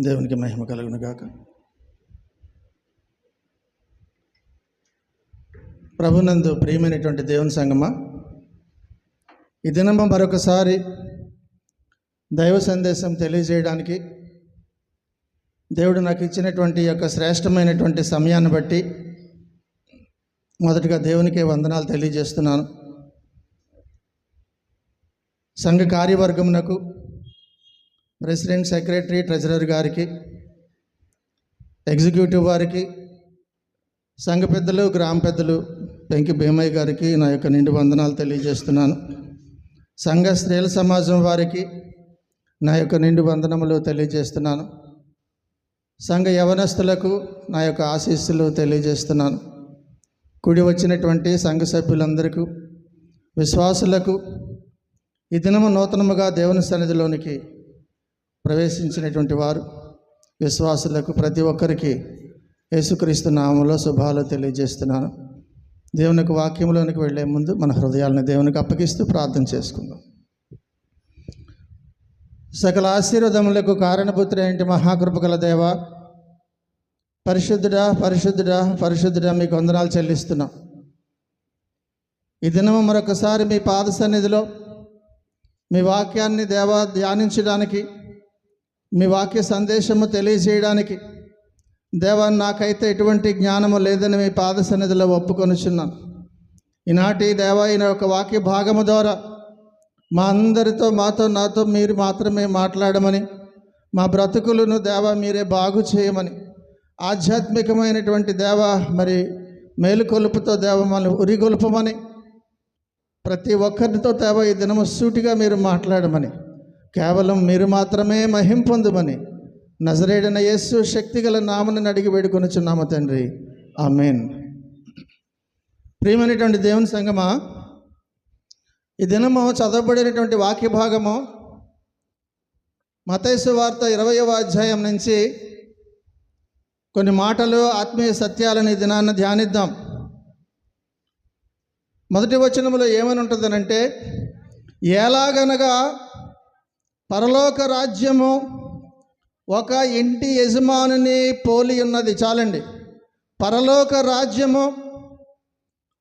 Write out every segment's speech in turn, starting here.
దేవునికి మహిమ కలుగును గాక. ప్రభునందు ప్రియమైనటువంటి దేవుని సంగమా, ఈ దినము మరొకసారి దైవ సందేశం తెలియజేయడానికి దేవుడు నాకు ఇచ్చినటువంటి యొక్క శ్రేష్టమైనటువంటి సమయాన్ని బట్టి మొదటిగా దేవునికే వందనాలు తెలియజేస్తున్నాను. సంఘ కార్యవర్గమునకు, ప్రెసిడెంట్, సెక్రటరీ, ట్రెజరర్ గారికి, ఎగ్జిక్యూటివ్ వారికి, సంఘ పెద్దలు, గ్రామ పెద్దలు, పెంకి భీమయ్య గారికి నా యొక్క నిండు వందనాలు తెలియజేస్తున్నాను. సంఘ స్త్రీల సమాజం వారికి నా యొక్క నిండు వందనములు తెలియజేస్తున్నాను. సంఘ యవనస్తులకు నా యొక్క ఆశీస్సులు తెలియజేస్తున్నాను. కూడి వచ్చినటువంటి సంఘ సభ్యులందరికీ, విశ్వాసులకు, ఈ దినము నూతనముగా దేవుని సన్నిధిలోనికి ప్రవేశించినటువంటి వారు విశ్వాసులకు ప్రతి ఒక్కరికి యేసుక్రీస్తు నామములో శుభాలు తెలియజేస్తున్నాను. దేవునికి వాక్యంలోనికి వెళ్ళే ముందు మన హృదయాలను దేవునికి అప్పగిస్తూ ప్రార్థన చేసుకుందాం. సకల ఆశీర్వాదములకు కారణపుత్రి ఏంటి మహాకృపగల దేవ, పరిశుద్ధుడా పరిశుద్ధుడా పరిశుద్ధుడా మీకు వందనాలు చెల్లిస్తున్నాం. ఈ దినము మరొకసారి మీ పాద సన్నిధిలో మీ వాక్యాన్ని దేవ ధ్యానించడానికి, మీ వాక్య సందేశము తెలియజేయడానికి దేవా నాకైతే ఎటువంటి జ్ఞానము లేదని మీ పాద సన్నిధిలో ఒప్పుకొనుచున్నాను. ఈనాటి దేవా ఈయన ఒక వాక్య భాగము ద్వారా మా అందరితో, నాతో మీరు మాత్రమే మాట్లాడమని, మా బ్రతుకులను దేవా మీరే బాగు చేయమని, ఆధ్యాత్మికమైనటువంటి దేవా మరి మేలుకొలుపుతో దేవ మనల్ని ఉరిగొలుపమని, ప్రతి ఒక్కరితో దేవా ఈ దినము సూటిగా మీరు మాట్లాడమని, కేవలం మీరు మాత్రమే మహిమ పొందుమని నజరేయుడైన యేసు శక్తిగల నామమున అడిగి వేడుకొనుచున్నాము తండ్రి, ఆమేన్. ప్రియమైనటువంటి దేవుని సంగమా, ఈ దినము చదవబడినటువంటి వాక్య భాగము మత్తయి సువార్త 20వ అధ్యాయం నుంచి కొన్ని మాటలు, ఆత్మీయ సత్యాలను ఈ దినాన్ని ధ్యానిద్దాం. మొదటి వచనములో ఏమని ఉంటుందనంటే, ఎలాగనగా పరలోక రాజ్యము ఒక ఇంటి యజమానుని పోలి ఉన్నది. చాలండి. పరలోక రాజ్యము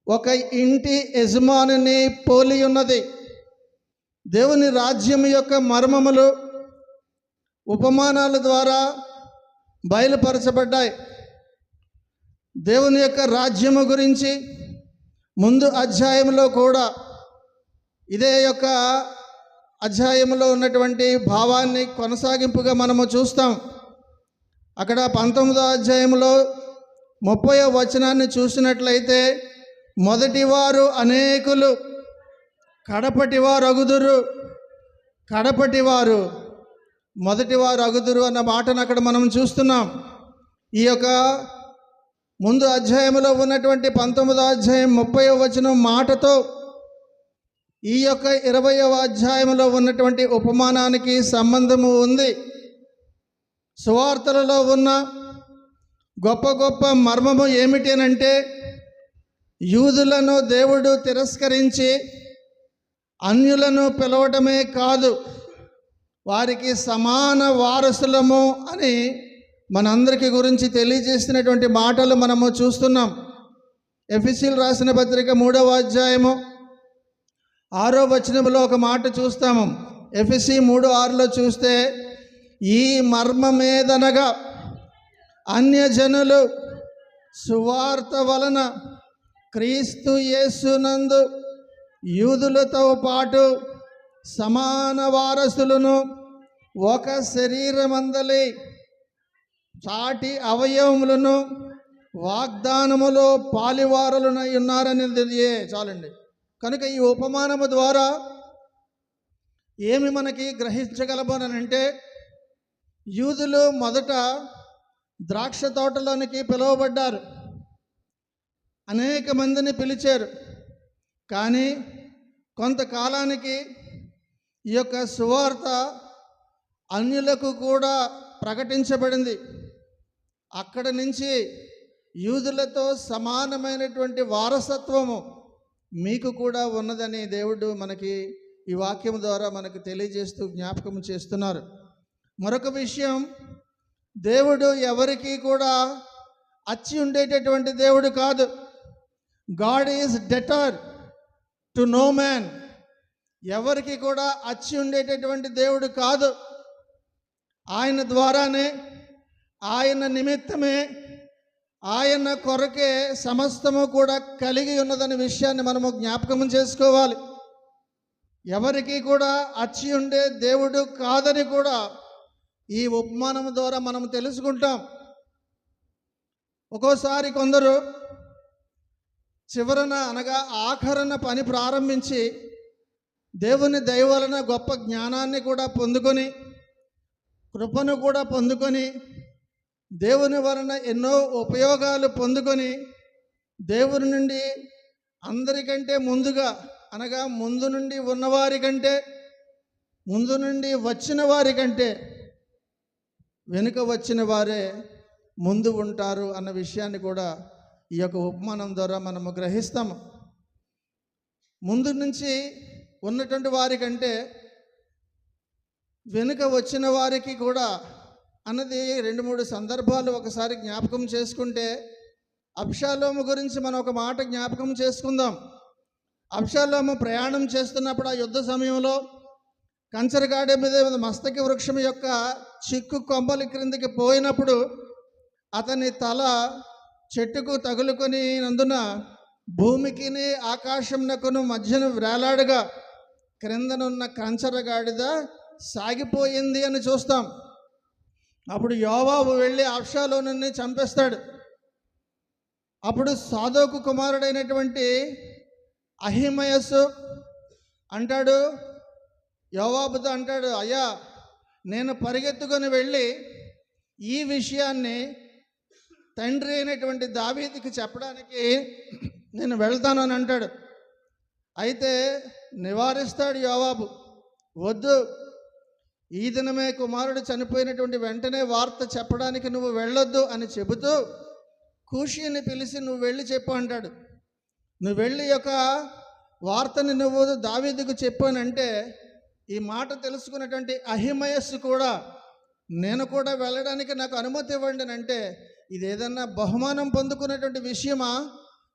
ఒక ఇంటి యజమానుని పోలి ఉన్నది. దేవుని రాజ్యం యొక్క మర్మములు ఉపమానాల ద్వారా బయలుపరచబడ్డాయి. దేవుని యొక్క రాజ్యము గురించి ముందు అధ్యాయంలో కూడా ఇదే యొక్క అధ్యాయంలో ఉన్నటువంటి భావాన్ని కొనసాగింపుగా మనము చూస్తాం. అక్కడ 19వ అధ్యాయంలో 30వ వచనాన్ని చూసినట్లయితే, మొదటివారు అనేకులు, కడపటివారు అగుదురు, కడపటివారు మొదటివారు అగుదురు అన్న మాటను అక్కడ మనం చూస్తున్నాం. ఈ యొక్క ముందు అధ్యాయంలో ఉన్నటువంటి 19వ అధ్యాయం 30వ వచనం మాటతో ఈ యొక్క 20వ అధ్యాయంలో ఉన్నటువంటి ఉపమానానికి సంబంధము ఉంది. సువార్తలలో ఉన్న గొప్ప గొప్ప మర్మము ఏమిటి అనంటే, యూదులను దేవుడు తిరస్కరించి అన్యులను పిలవటమే కాదు, వారికి సమాన వారసులము అని మనందరికీ గురించి తెలియజేసినటువంటి మాటలు మనము చూస్తున్నాం. ఎఫెసీయులకు రాసిన పత్రిక 3వ అధ్యాయము 6వ వచనంలో ఒక మాట చూస్తాము. ఎఫెసీ 3:6లో చూస్తే, ఈ మర్మమేదనగా అన్యజనులు సువార్త వలన క్రీస్తు యేసునందు యూదులతో పాటు సమాన వారసులను, ఒక శరీరమందలి చాటి అవయవములను వాగ్దానములో పాలివారులనై ఉన్నారనేది. చాలండి. కనుక ఈ ఉపమానము ద్వారా ఏమి మనకి గ్రహించగలబోనంటే, యూదులు మొదట ద్రాక్ష తోటలోనికి పిలువబడ్డారు, అనేక మందిని పిలిచారు. కానీ కొంతకాలానికి ఈ యొక్క సువార్త అన్యులకు కూడా ప్రకటించబడింది. అక్కడ నుంచి యూదులతో సమానమైనటువంటి వారసత్వము మీకు కూడా ఉన్నదని దేవుడు మనకి ఈ వాక్యం ద్వారా మనకు తెలియజేస్తూ జ్ఞాపకం చేస్తున్నారు. మరొక విషయం, దేవుడు ఎవరికి కూడా అచ్చి ఉండేటటువంటి దేవుడు కాదు. God is డెటర్ to know man. ఎవరికి కూడా అచ్చి ఉండేటటువంటి దేవుడు కాదు. ఆయన ద్వారానే, ఆయన నిమిత్తమే, ఆయన కొరకే సమస్తము కూడా కలిగి ఉన్నదనే విషయాన్ని మనము జ్ఞాపకం చేసుకోవాలి. ఎవరికి కూడా అచ్చి ఉండే దేవుడు కాదని కూడా ఈ ఉపమానం ద్వారా మనం తెలుసుకుంటాం. ఒక్కోసారి కొందరు చివరన అనగా ఆఖరణ పని ప్రారంభించి దేవుని దయ వలన గొప్ప జ్ఞానాన్ని కూడా పొందుకొని, కృపను కూడా పొందుకొని, దేవుని వలన ఎన్నో ఉపయోగాలు పొందుకొని, దేవుని నుండి అందరికంటే ముందుగా అనగా ముందు నుండి ఉన్నవారి కంటే, ముందు నుండి వచ్చిన వారి కంటే వెనుక వచ్చిన వారే ముందు ఉంటారు అన్న విషయాన్ని కూడా ఈ యొక్క ఉపమానం ద్వారా మనము గ్రహిస్తాము. ముందు నుంచి ఉన్నటువంటి వారికంటే వెనుక వచ్చిన వారికి కూడా అన్నది 2-3 సందర్భాలు ఒకసారి జ్ఞాపకం చేసుకుంటే, అబ్షాలోము గురించి మనం ఒక మాట జ్ఞాపకం చేసుకుందాం. అబ్షాలోము ప్రయాణం చేస్తున్నప్పుడు ఆ యుద్ధ సమయంలో కంచరగాడి మీద మస్తకి వృక్షం యొక్క చిక్కు కొమ్మల క్రిందికి పోయినప్పుడు అతని తల చెట్టుకు తగులుకొనినందున భూమికి ఆకాశంనకును మధ్యన వేలాడగా క్రిందనున్న కంచరగాడిద సాగిపోయింది అని చూస్తాం. అప్పుడు యోవాబు వెళ్ళి అబ్షాలోనుని చంపేస్తాడు. అప్పుడు సాదోకు కుమారుడైనటువంటి అహిమయస్సు అంటాడు, యోవాబుతో అంటాడు, అయ్యా నేను పరిగెత్తుకొని వెళ్ళి ఈ విషయాన్ని తండ్రి అయినటువంటి దావీదుకి చెప్పడానికి నేను వెళ్తాను అని అంటాడు. అయితే నివారిస్తాడు యోవాబు, వద్దు, ఈ దినమే కుమారుడు చనిపోయినటువంటి వెంటనే వార్త చెప్పడానికి నువ్వు వెళ్ళొద్దు అని చెబుతూ కూషిని పిలిచి నువ్వు వెళ్ళి చెప్పు అంటాడు. నువ్వు వెళ్ళి యొక్క వార్తని నువ్వు దావీదుకు చెప్పానంటే ఈ మాట తెలుసుకున్నటువంటి అహిమయస్సు కూడా నేను కూడా వెళ్ళడానికి నాకు అనుమతి ఇవ్వండి అని అంటే, ఇది ఏదన్నా బహుమానం పొందుకునేటువంటి విషయమా?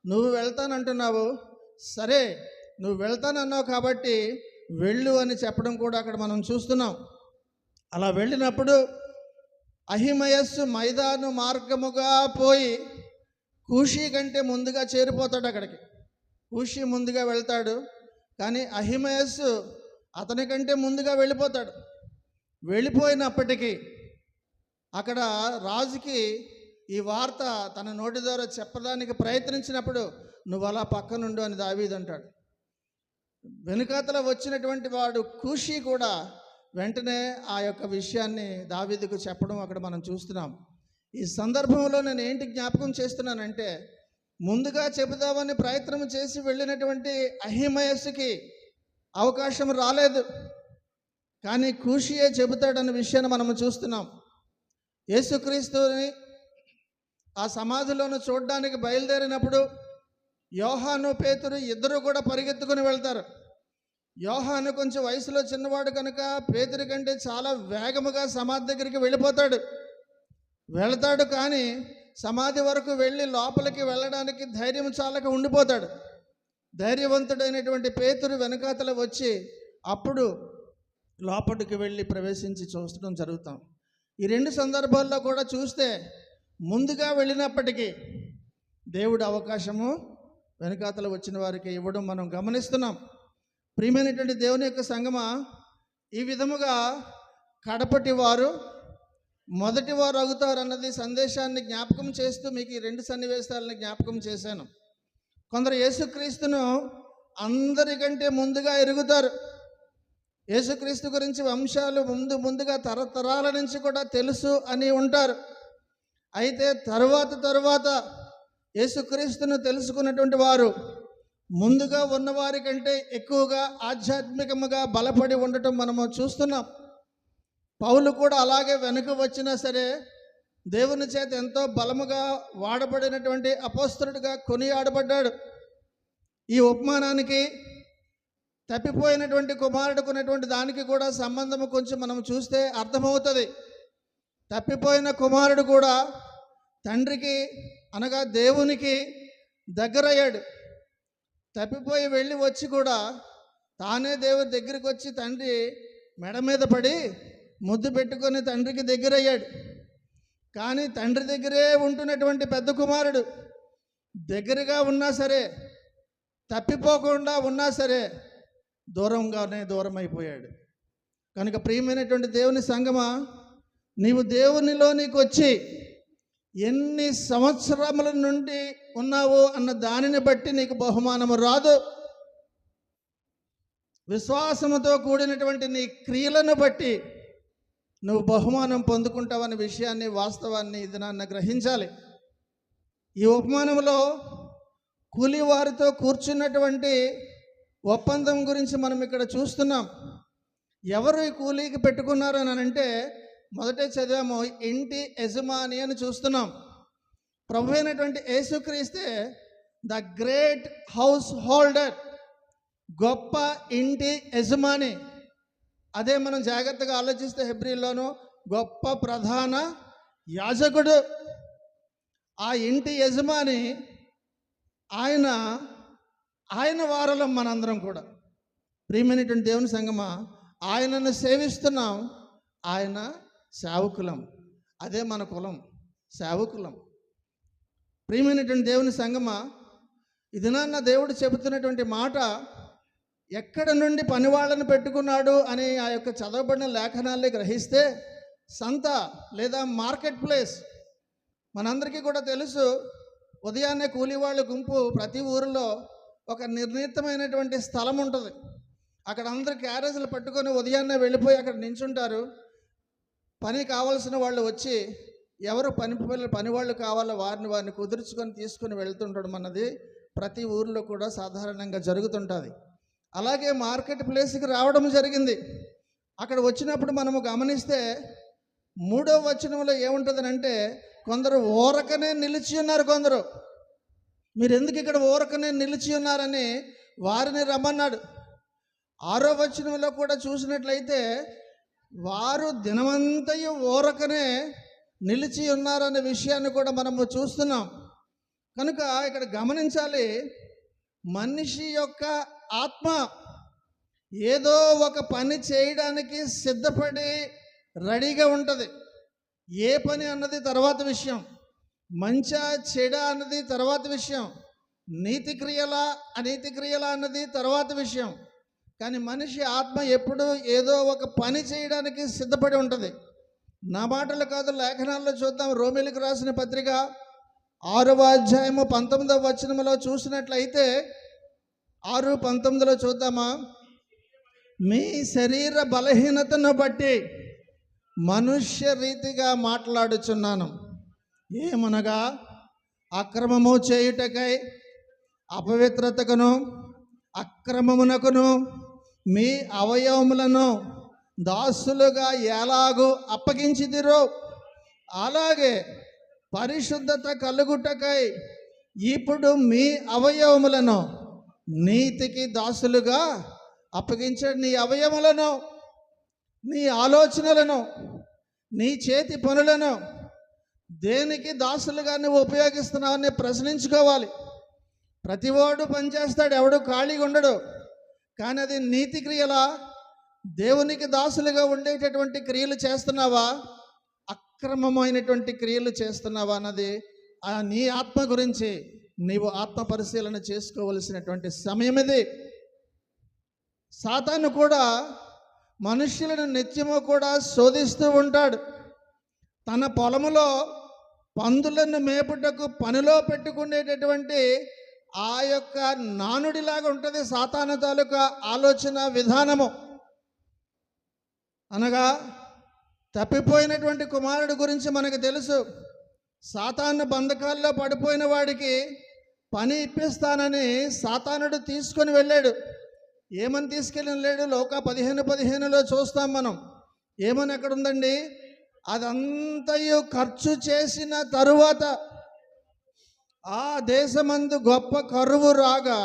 నువ్వు వెళ్తానంటున్నావు, సరే నువ్వు వెళ్తానన్నావు కాబట్టి వెళ్ళు అని చెప్పడం కూడా అక్కడ మనం చూస్తున్నాం. అలా వెళ్ళినప్పుడు అహిమయస్సు మైదాను మార్గముగా పోయి కూషి కంటే ముందుగా చేరిపోతాడు. అక్కడికి కూషి ముందుగా వెళ్తాడు, కానీ అహిమయస్సు అతని కంటే ముందుగా వెళ్ళిపోతాడు. వెళ్ళిపోయినప్పటికీ అక్కడ రాజుకి ఈ వార్త తన నోటి ద్వారా చెప్పడానికి ప్రయత్నించినప్పుడు నువ్వు అలా పక్కనుండు అని దావీదు అంటాడు. వెనుకాతల వచ్చినటువంటి వాడు కూషి కూడా వెంటనే ఆ యొక్క విషయాన్ని దావీదుకు చెప్పడం అక్కడ మనం చూస్తున్నాం. ఈ సందర్భంలో నేను ఏంటి జ్ఞాపకం చేస్తున్నానంటే, ముందుగా చెబుదామని ప్రయత్నం చేసి వెళ్ళినటువంటి అహిమయస్సుకి అవకాశం రాలేదు, కానీ కూషియే చెబుతాడన్న విషయాన్ని మనం చూస్తున్నాం. యేసుక్రీస్తుని ఆ సమాధిలోను చూడడానికి బయలుదేరినప్పుడు యోహాను, పేతురు ఇద్దరు కూడా పరిగెత్తుకుని వెళ్తారు. యోహాను కొంచెం వయసులో చిన్నవాడు కనుక పేతురు కంటే చాలా వేగముగా సమాధి దగ్గరికి వెళతాడు, కానీ సమాధి వరకు వెళ్ళి లోపలికి వెళ్ళడానికి ధైర్యం చాలక ఉండిపోతాడు. ధైర్యవంతుడైనటువంటి పేతురు వెనకాతల వచ్చి అప్పుడు లోపలికి వెళ్ళి ప్రవేశించి చూడటం జరుగుతాం. ఈ 2 సందర్భాల్లో కూడా చూస్తే ముందుగా వెళ్ళినప్పటికీ దేవుడు అవకాశము వెనకాతల వచ్చిన వారికి ఇవ్వడం మనం గమనిస్తున్నాం. ప్రియమైనటువంటి దేవుని యొక్క సంగమా, ఈ విధముగా కడపటి వారు మొదటి వారు అవుతారు అన్నది సందేశాన్ని జ్ఞాపకం చేస్తూ మీకు ఈ 2 సన్నివేశాలను జ్ఞాపకం చేశాను. కొందరు యేసుక్రీస్తును అందరికంటే ముందుగా ఎరుగుతారు. యేసుక్రీస్తు గురించి వంశాలు ముందుగా తరతరాల నుంచి కూడా తెలుసు అని ఉంటారు. అయితే తరువాత యేసుక్రీస్తును తెలుసుకున్నటువంటి వారు ముందుగా ఉన్నవారి కంటే ఎక్కువగా ఆధ్యాత్మికముగా బలపడి ఉండటం మనము చూస్తున్నాం. పౌలు కూడా అలాగే వెనుక వచ్చినా సరే దేవుని చేత ఎంతో బలముగా వాడబడినటువంటి అపోస్తలుడిగా కొనియాడబడ్డాడు. ఈ ఉపమానానికి తప్పిపోయినటువంటి కుమారుడుకున్నటువంటి దానికి కూడా సంబంధము కొంచెం మనం చూస్తే అర్థమవుతుంది. తప్పిపోయిన కుమారుడు కూడా తండ్రికి అనగా దేవునికి దగ్గరయ్యాడు. తప్పిపోయి వెళ్ళి వచ్చి కూడా తానే దేవుడి దగ్గరికి వచ్చి తండ్రి మెడ మీద పడి ముద్దు పెట్టుకొని తండ్రికి దగ్గరయ్యాడు. కానీ తండ్రి దగ్గరే ఉంటున్నటువంటి పెద్ద కుమారుడు దగ్గరగా ఉన్నా సరే, తప్పిపోకుండా ఉన్నా సరే దూరం అయిపోయాడు. కనుక ప్రియమైనటువంటి దేవుని సంగమా, నీవు దేవునిలోనికి వచ్చి ఎన్ని సంవత్సరముల నుండి ఉన్నావు అన్న దానిని బట్టి నీకు బహుమానము రాదు. విశ్వాసముతో కూడినటువంటి నీ క్రియలను బట్టి నువ్వు బహుమానం పొందుకుంటావనే విషయాన్ని, వాస్తవాన్ని ఇది నాన్న గ్రహించాలి. ఈ ఉపమానంలో కూలివారితో కూర్చున్నటువంటి ఒప్పందం గురించి మనం ఇక్కడ చూస్తున్నాం. ఎవరు ఈ కూలీకి పెట్టుకున్నారు అని అంటే మొదటే చదివాము, ఇంటి యజమాని అని చూస్తున్నాం. ప్రభు అయినటువంటి యేసుక్రీస్తే ద గ్రేట్ హౌస్ హోల్డర్, గొప్ప ఇంటి యజమాని. అదే మనం జాగ్రత్తగా ఆలోచిస్తే హెబ్రీలోను గొప్ప ప్రధాన యాజకుడు. ఆ ఇంటి యజమాని ఆయన వారలం మనందరం కూడా. ప్రియమైనటువంటి దేవుని సంగమా, ఆయనను సేవిస్తున్నాం, ఆయన సేవకులం. అదే మన కులం, సేవకులం. ప్రియమైనటువంటి దేవుని సంగమా, ఇది నాన్న దేవుడు చెబుతున్నటువంటి మాట. ఎక్కడ నుండి పనివాళ్ళని పెట్టుకున్నాడు అని ఆ యొక్క చదవబడిన లేఖనాల్ని గ్రహిస్తే సంత లేదా మార్కెట్ ప్లేస్. మనందరికీ కూడా తెలుసు, ఉదయాన్నే కూలీవాళ్ళ గుంపు ప్రతి ఊరిలో ఒక నిర్ణీతమైనటువంటి స్థలం ఉంటుంది. అక్కడ అందరు క్యారేజీలు పట్టుకొని ఉదయాన్నే వెళ్ళిపోయి అక్కడ నించుంటారు. పని కావాల్సిన వాళ్ళు వచ్చి ఎవరు పనివాళ్ళు కావాలో వారిని కుదుర్చుకొని తీసుకొని వెళ్తుండడం అన్నది ప్రతి ఊరిలో కూడా సాధారణంగా జరుగుతుంటుంది. అలాగే మార్కెట్ ప్లేస్కి రావడం జరిగింది. అక్కడ వచ్చినప్పుడు మనము గమనిస్తే 3వ వచనంలో ఏముంటుందని అంటే, కొందరు ఊరకనే నిలిచి ఉన్నారు. కొందరు, మీరు ఎందుకు ఇక్కడ ఊరకనే నిలిచి ఉన్నారని వారిని రమ్మన్నాడు. 6వ వచనంలో కూడా చూసినట్లయితే వారు దినమంతయు ఊరకనే నిలిచి ఉన్నారనే విషయాన్ని కూడా మనము చూస్తున్నాం. కనుక ఇక్కడ గమనించాలి, మనిషి యొక్క ఆత్మ ఏదో ఒక పని చేయడానికి సిద్ధపడి రెడీగా ఉంటుంది. ఏ పని అన్నది తర్వాత విషయం, మంచా చెడ అన్నది తర్వాత విషయం, నీతి క్రియలా అనీతి క్రియలా అన్నది తర్వాత విషయం. కానీ మనిషి ఆత్మ ఎప్పుడూ ఏదో ఒక పని చేయడానికి సిద్ధపడి ఉంటుంది. నా మాటలు కాదు, లేఖనాల్లో చూద్దాం. రోమీయులకు రాసిన పత్రిక 6వ అధ్యాయము 19వ వచనంలో చూసినట్లయితే 6:19 చూద్దామా. మీ శరీర బలహీనతను బట్టి మనుష్య రీతిగా మాట్లాడుచున్నాను. ఏమనగా అక్రమము చేయుటకై అపవిత్రతకును అక్రమమునకును మీ అవయవములను దాసులుగా ఎలాగూ అప్పగించిదిరో అలాగే పరిశుద్ధత కలుగుటకై ఇప్పుడు మీ అవయవములను నీతికి దాసులుగా అప్పగించండి. నీ అవయవములను, నీ ఆలోచనలను, నీ చేతి పనులను దేనికి దాసులుగా నువ్వు ఉపయోగిస్తున్నావని ప్రశ్నించుకోవాలి. ప్రతివాడు పనిచేస్తాడు, ఎవడు ఖాళీగా ఉండడు. కానీ అది నీతి క్రియలా, దేవునికి దాసులుగా ఉండేటటువంటి క్రియలు చేస్తున్నావా, అక్రమమైనటువంటి క్రియలు చేస్తున్నావా అన్నది నీ ఆత్మ గురించి నీవు ఆత్మ పరిశీలన చేసుకోవలసినటువంటి సమయం ఇది. సాతాను కూడా మనుష్యులను నిత్యము కూడా శోధిస్తూ ఉంటాడు. తన పొలములో పందులను మేపుటకు పనిలో పెట్టుకునేటటువంటి ఆ యొక్క నానుడిలాగా ఉంటుంది సాతాను తాలూకా ఆలోచన విధానము. అనగా తప్పిపోయినటువంటి కుమారుడు గురించి మనకు తెలుసు. సాతాను బంధకాల్లో పడిపోయిన వాడికి పని ఇప్పిస్తానని సాతానుడు తీసుకొని వెళ్ళాడు. ఏమని తీసుకెళ్ళి వెళ్ళాడు? లోకా 15:15 చూస్తాం మనం. ఏమని అక్కడ ఉందండి? అదంతయు ఖర్చు చేసిన తరువాత ఆ దేశమందు గొప్ప కరువు రాగా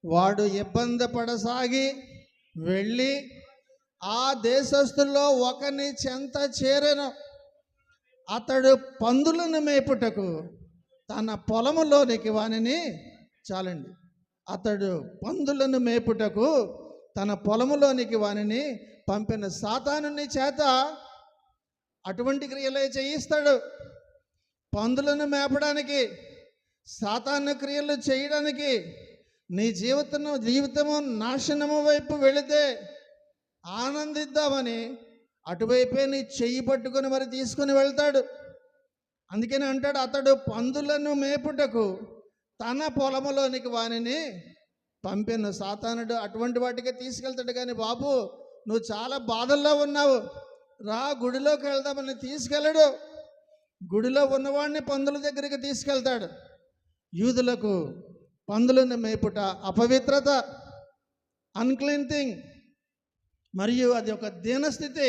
వాడు ఇబ్బంది పడసాగి వెళ్ళి ఆ దేశస్థుల్లో ఒకని చెంత చేరెను. అతడు పందులను మేపుటకు తన పొలములోనికి వానిని చాలండి. అతడు పందులను మేపుటకు తన పొలములోనికి వానిని పంపిన. సాతానుని చేత అటువంటి క్రియలే చేయిస్తాడు. పందులను మేపడానికి, సాతాను క్రియలు చేయడానికి, నీ జీవితము నాశనము వైపు వెళితే ఆనందిద్దామని అటువైపే నీ చెయ్యి పట్టుకొని మరి తీసుకొని వెళ్తాడు. అందుకని అంటాడు, అతడు పందులను మేపుటకు తన పొలములోనికి వానిని పంపెను. సాతానుడు అటువంటి వాటికే తీసుకెళ్తాడు. కానీ బాబు, నువ్వు చాలా బాధల్లో ఉన్నావు, రా గుడిలోకి వెళ్దామని తీసుకెళ్ళడు. గుడిలో ఉన్నవాడిని పందుల దగ్గరికి తీసుకెళ్తాడు. యూదులకు పందులను మేపుట అపవిత్రత, అన్క్లీన్ థింగ్, మరియు అది ఒక దీనస్థితి,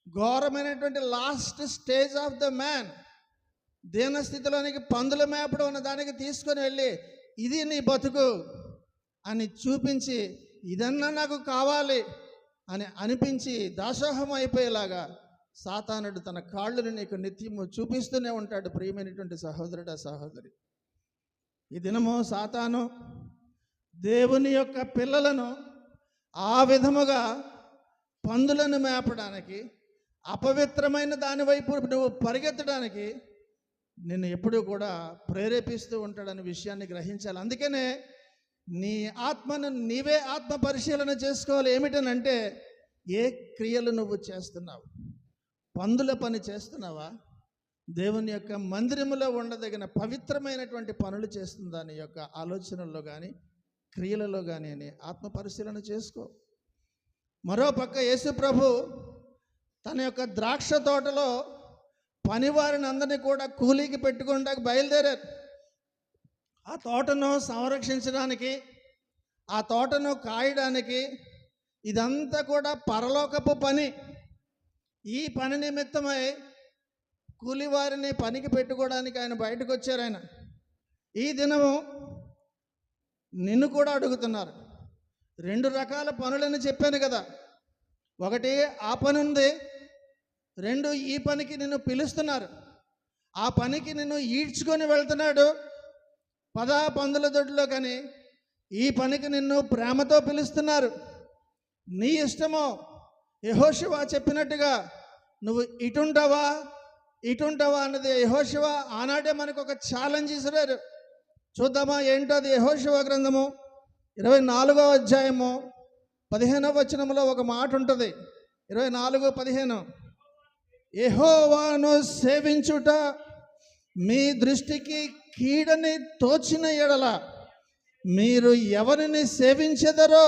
ఘోరమైనటువంటి last stage of the man. దీనస్థితిలోనికి పందుల మేపడం ఉన్న దానికి తీసుకొని వెళ్ళి, ఇది నీ బతుకు అని చూపించి, ఇదన్నా నాకు కావాలి అని అనిపించి దాసోహం అయిపోయేలాగా సాతానుడు తన కాళ్ళను నీకు నిత్యము చూపిస్తూనే ఉంటాడు. ప్రియమైనటువంటి సహోదరుడా, సహోదరి, ఈ దినము సాతాను దేవుని యొక్క పిల్లలను ఆ విధముగా పందులను మేపడానికి, అపవిత్రమైన దాని వైపు నువ్వు పరిగెత్తడానికి నిన్ను ఎప్పుడూ కూడా ప్రేరేపిస్తూ ఉంటాడనే విషయాన్ని గ్రహించాలి. అందుకనే నీ ఆత్మను నీవే ఆత్మ పరిశీలన చేసుకోవాలి. ఏమిటనంటే, ఏ క్రియలు నువ్వు చేస్తున్నావు? పందుల పని చేస్తున్నావా? దేవుని యొక్క మందిరములో ఉండదగిన పవిత్రమైనటువంటి పనులు చేస్తుందా నీ యొక్క ఆలోచనల్లో కానీ క్రియలలో కానీ అని ఆత్మ పరిశీలన చేసుకో. మరోపక్క యేసు ప్రభు తన యొక్క ద్రాక్ష తోటలో పనివారిని అందరినీ కూడా కూలీకి పెట్టుకోవడానికి బయలుదేరారు. ఆ తోటను సంరక్షించడానికి, ఆ తోటను కాయడానికి, ఇదంతా కూడా పరలోకపు పని. ఈ పని నిమిత్తమై కూలివారిని పనికి పెట్టుకోవడానికి ఆయన బయటకు వచ్చారు. ఆయన ఈ దినము నిన్ను కూడా అడుగుతున్నారు. 2 రకాల పనులని చెప్పాను కదా. ఒకటి ఆ పని ఉంది, 2 ఈ పనికి నిన్ను పిలుస్తున్నారు. ఆ పనికి నిన్ను ఈడ్చుకొని వెళ్తున్నాడు, పదా పందుల దొడ్లో. కానీ ఈ పనికి నిన్ను ప్రేమతో పిలుస్తున్నారు. నీ ఇష్టమో. యెహోషువ చెప్పినట్టుగా నువ్వు ఇటుంటావా అన్నది యెహోషువ ఆనాడే మనకు ఒక ఛాలెంజ్ ఇసిరారు. చూద్దామా ఏంటో అది? యెహోషువ గ్రంథము 24వ అధ్యాయము 15వ వచనంలో ఒక మాట ఉంటుంది. 24:15, యెహోవాను సేవించుట మీ దృష్టికి కీడని తోచిన ఎడల మీరు ఎవరిని సేవించెదరో,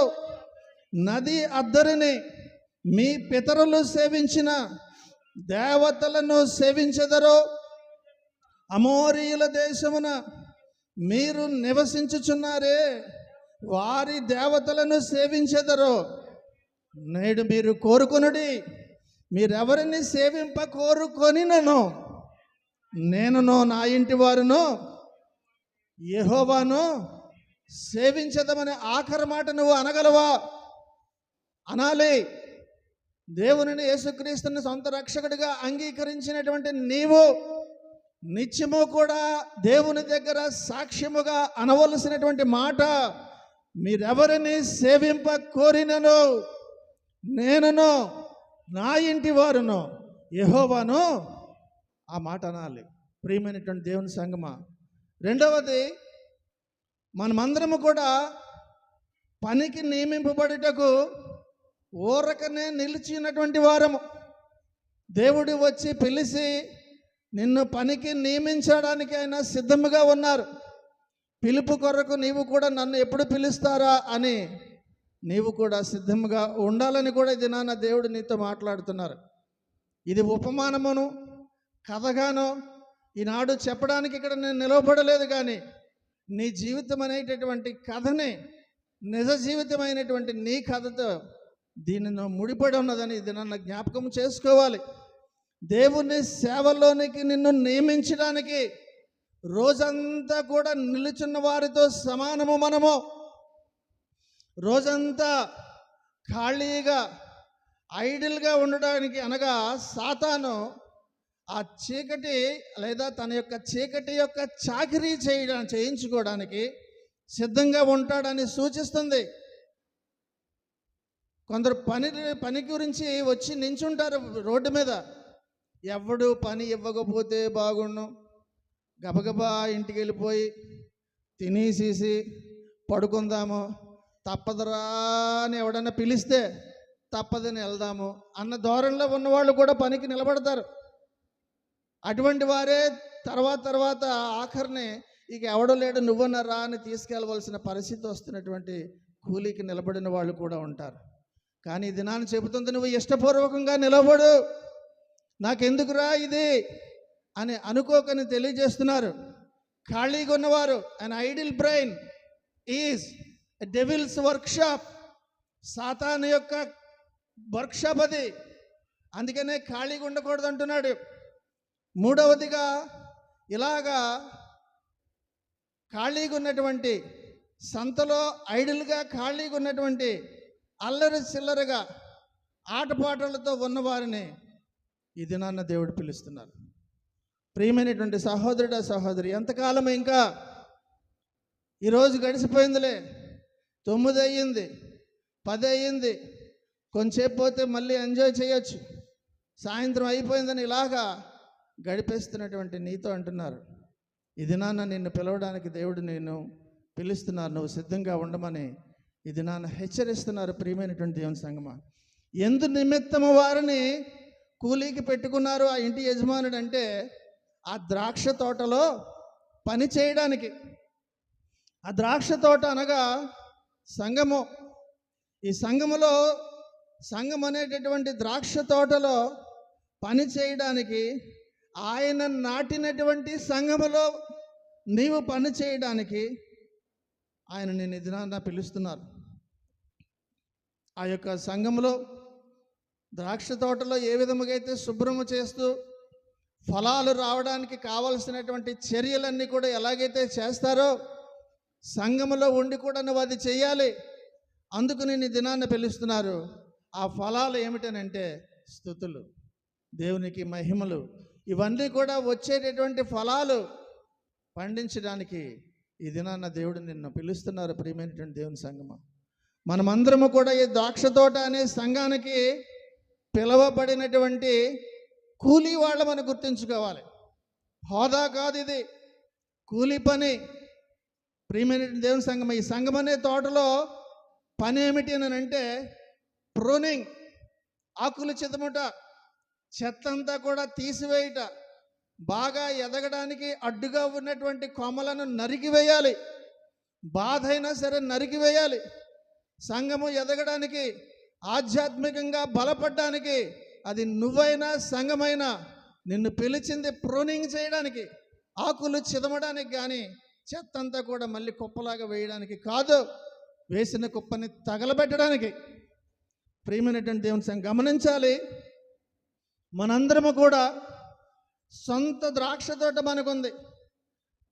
నది అద్దరిని మీ పితరులు సేవించిన దేవతలను సేవించెదరో, అమోరీయుల దేశమున మీరు నివసించుచున్నారే వారి దేవతలను సేవించెదరో. నేడు మీరు కోరుకొనుడి, మీరెవరిని సేవింప కోరుకొనినను నేనును నా ఇంటి వారును యెహోవాను సేవించదమనే ఆఖరి మాట నువ్వు అనగలవా? అనాలి. దేవునిని, యేసుక్రీస్తుని సొంత రక్షకుడిగా అంగీకరించినటువంటి నీవు నిత్యము కూడా దేవుని దగ్గర సాక్ష్యముగా అనవలసినటువంటి మాట, మీరెవరిని సేవింప కోరినను నేనును నా ఇంటి వారును యెహోవాను, ఆ మాట అనాలి. ప్రియమైనటువంటి దేవుని సంగమా, రెండవది, మనమందరము కూడా పనికి నియమింపబడుటకు ఊరకనే నిలిచినటువంటి వారము. దేవుడు వచ్చి పిలిచి నిన్ను పనికి నియమించడానికి ఆయన సిద్ధముగా ఉన్నారు. పిలుపు కొరకు నీవు కూడా నన్ను ఎప్పుడు పిలుస్తారా అని నీవు కూడా సిద్ధంగా ఉండాలని కూడా ఇది నాన్న దేవుడు నీతో మాట్లాడుతున్నారు. ఇది ఉపమానమును కథగాను ఈనాడు చెప్పడానికి ఇక్కడ నేను నిలవబడలేదు. కానీ నీ జీవితం అనేటటువంటి కథని, నిజ జీవితమైనటువంటి నీ కథతో దీనిని ముడిపడి ఉన్నదని ఇది నన్ను జ్ఞాపకం చేసుకోవాలి. దేవుని సేవలోనికి నిన్ను నియమించడానికి రోజంతా కూడా నిలుచున్న వారితో సమానము మనము. రోజంతా ఖాళీగా ఐడిల్గా ఉండడానికి అనగా సాతాను ఆ చీకటి లేదా తన యొక్క చీకటి యొక్క చాకిరీ చేయించుకోవడానికి సిద్ధంగా ఉంటాడని సూచిస్తుంది. కొందరు పని గురించి వచ్చి నించుంటారు రోడ్డు మీద. ఎవడు పని ఇవ్వకపోతే బాగుండు, గబగబా ఇంటికి వెళ్ళిపోయి తినేసేసి పడుకుందాము, తప్పదురా అని ఎవడన్నా పిలిస్తే తప్పదని వెళ్దాము అన్న ధోరణిలో ఉన్నవాళ్ళు కూడా పనికి నిలబడతారు. అటువంటి వారే తర్వాత ఆఖరిని ఇక ఎవడో లేడు నువ్వన్నారా అని తీసుకెళ్ళవలసిన పరిస్థితి వస్తున్నటువంటి కూలీకి నిలబడిన వాళ్ళు కూడా ఉంటారు. కానీ ఈ దినాన్ని చెబుతుంది, నువ్వు ఇష్టపూర్వకంగా నిలబడు, నాకెందుకురా ఇది అని అనుకోకని తెలియజేస్తున్నారు. ఖాళీగా ఉన్నవారు, an idle brain is a devil's workshop, సాతాను యొక్క వర్క్షాప్ అది. అందుకనే ఖాళీగా ఉండకూడదు అంటున్నాడు. మూడవదిగా, ఇలాగా ఖాళీగా ఉన్నటువంటి సంతలో ఐడిల్గా ఖాళీగా ఉన్నటువంటి అల్లరి చిల్లరగా ఆటపాటలతో ఉన్నవారిని ఈ దినాన్న దేవుడు పిలుస్తున్నారు. ప్రియమైనటువంటి సహోదరుడా సహోదరి, ఎంతకాలం ఇంకా? ఈరోజు గడిచిపోయిందిలే, 9 అయ్యింది, 10 అయ్యింది, కొంచెంసేపు పోతే మళ్ళీ ఎంజాయ్ చేయొచ్చు, సాయంత్రం అయిపోయిందని ఇలాగా గడిపేస్తున్నటువంటి నీతో అంటున్నారు, ఈ దినాన్న నిన్ను పిలవడానికి దేవుడు నేను పిలుస్తున్నారు, నువ్వు సిద్ధంగా ఉండమని ఈ దినాన్న హెచ్చరిస్తున్నారు. ప్రియమైనటువంటి దేవుని సంగమా, ఎందు నిమిత్తము వారిని కూలీకి పెట్టుకున్నారు ఆ ఇంటి యజమానుడు అంటే, ఆ ద్రాక్ష తోటలో పని చేయడానికి. ఆ ద్రాక్ష తోట అనగా సంఘము. ఈ సంఘం అనేటటువంటి ద్రాక్ష తోటలో పని చేయడానికి, ఆయన నాటినటువంటి సంఘములో నీవు పని చేయడానికి ఆయన నేను దినాన్న పిలుస్తున్నారు. ఆ యొక్క సంఘములో ద్రాక్ష తోటలో ఏ విధముగా అయితే శుభ్రము చేస్తూ ఫలాలు రావడానికి కావలసినటువంటి చర్యలన్నీ కూడా ఎలాగైతే చేస్తారో, సంఘములో ఉండి కూడా నువ్వు అది చేయాలి. అందుకు నేను దినాన్ని పిలుస్తున్నారు. ఆ ఫలాలు ఏమిటనంటే స్తుతులు, దేవునికి మహిమలు, ఇవన్నీ కూడా వచ్చేటటువంటి ఫలాలు పండించడానికి ఈ దినాన్న దేవుడు నిన్ను పిలుస్తున్నారు. ప్రియమైనటువంటి దేవుని సంఘమా, మనమందరము కూడా ఈ ద్రాక్ష తోట అనే సంఘానికి పిలవబడినటువంటి కూలీ వాళ్ళమని గుర్తుంచుకోవాలి. హోదా కాదు ఇది, కూలీ పని. ప్రియమైనటువంటి దేవుని సంఘం, ఈ సంఘం అనే తోటలో పని ఏమిటి అని అంటే ప్రూనింగ్, ఆకులు చిదముట, చెత్తంతా కూడా తీసివేయుట, బాగా ఎదగడానికి అడ్డుగా ఉన్నటువంటి కొమ్మలను నరికివేయాలి, బాధ అయినా సరే నరికివేయాలి. సంఘము ఎదగడానికి, ఆధ్యాత్మికంగా బలపడడానికి, అది నువ్వైనా సంఘమైనా నిన్ను పిలిచింది ప్రూనింగ్ చేయడానికి, ఆకులు చిదమడానికి కానీ చెత్తంతా కూడా మళ్ళీ కుప్పలాగా వేయడానికి కాదు, వేసిన కుప్పని తగలబెట్టడానికి. ప్రియమైనటువంటి దేవుని సంఘం గమనించాలి, మనందరము కూడా సొంత ద్రాక్ష తోట మనకుంది,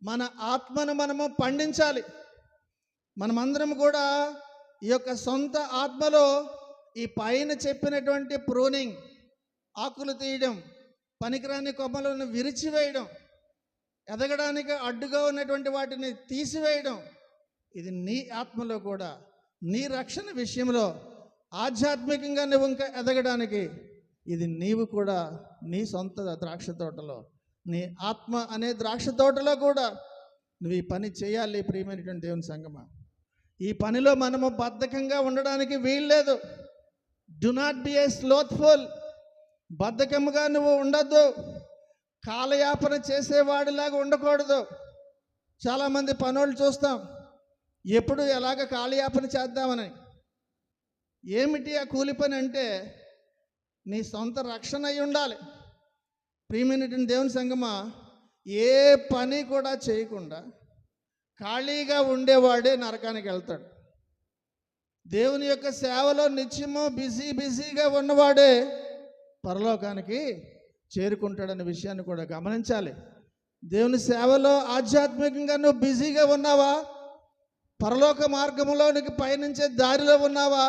మన ఆత్మను మనము పండించాలి. మనమందరం కూడా ఈ యొక్క సొంత ఆత్మలో ఈ పైన చెప్పినటువంటి ప్రూనింగ్, ఆకులు తీయడం, పనికిరాని కొమ్మలను విరిచివేయడం, ఎదగడానికి అడ్డుగా ఉన్నటువంటి వాటిని తీసివేయడం, ఇది నీ ఆత్మలో కూడా నీ రక్షణ విషయంలో ఆధ్యాత్మికంగా నువ్వు ఇంకా ఎదగడానికి ఇది నీవు కూడా నీ సొంత ద్రాక్ష తోటలో, నీ ఆత్మ అనే ద్రాక్ష తోటలో కూడా నువ్వు ఈ పని చేయాలి. ప్రియమైనటువంటి దేవుని సంగమా, ఈ పనిలో మనము బద్ధకంగా ఉండడానికి వీల్లేదు. డు నాట్ బి ఏ స్లోత్ఫుల్, బద్ధకముగా నువ్వు ఉండద్దు, కాలయాపన చేసేవాడిలాగా ఉండకూడదు. చాలామంది పనులు చూస్తాం, ఎప్పుడు ఎలాగ కాలయాపన చేద్దామని. ఏమిటి ఆ కూలి పని అంటే నీ సొంత రక్షణ అయి ఉండాలి. ప్రియమైనటువంటి దేవుని సంగమా, ఏ పని కూడా చేయకుండా ఖాళీగా ఉండేవాడే నరకానికి వెళ్తాడు. దేవుని యొక్క సేవలో నిత్యము బిజీగా ఉన్నవాడే పరలోకానికి చేరుకుంటాడనే విషయాన్ని కూడా గమనించాలి. దేవుని సేవలో ఆధ్యాత్మికంగా నువ్వు బిజీగా ఉన్నావా? పరలోక మార్గంలోనికి పయనించే దారిలో ఉన్నావా?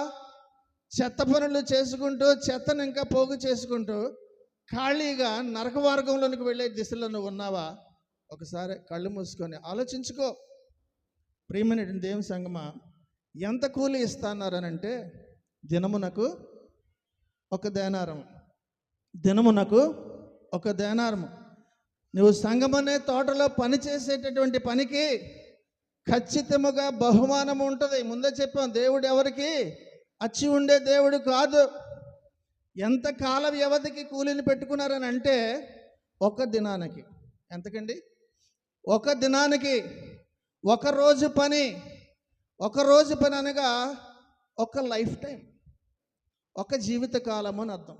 చెత్త పనులు చేసుకుంటూ, చెత్తను ఇంకా పోగు చేసుకుంటూ ఖాళీగా నరక మార్గంలోనికి వెళ్ళే దిశలో నువ్వు ఉన్నావా? ఒకసారి కళ్ళు మూసుకొని ఆలోచించుకో. ప్రియమైనటువంటి దేవుని సంగమా, ఎంత కూలి ఇస్తాన్నారనంటే దినమునకు ఒక దేనారం, దినమునకు ఒక దేనారము. నువ్వు సంగమనే తోటలో పని చేసేటటువంటి పనికి ఖచ్చితముగా బహుమానం ఉంటుంది. ముందే చెప్పాం, దేవుడు ఎవరికి అచ్చి ఉండే దేవుడు కాదు. ఎంత కాల వ్యవధికి కూలిని పెట్టుకున్నారని అంటే ఒక దినానికి. ఎంతకండి? ఒక దినానికి ఒక రోజు పని. ఒక రోజు పని అనగా ఒక లైఫ్ టైం, ఒక జీవితకాలము అని అర్థం.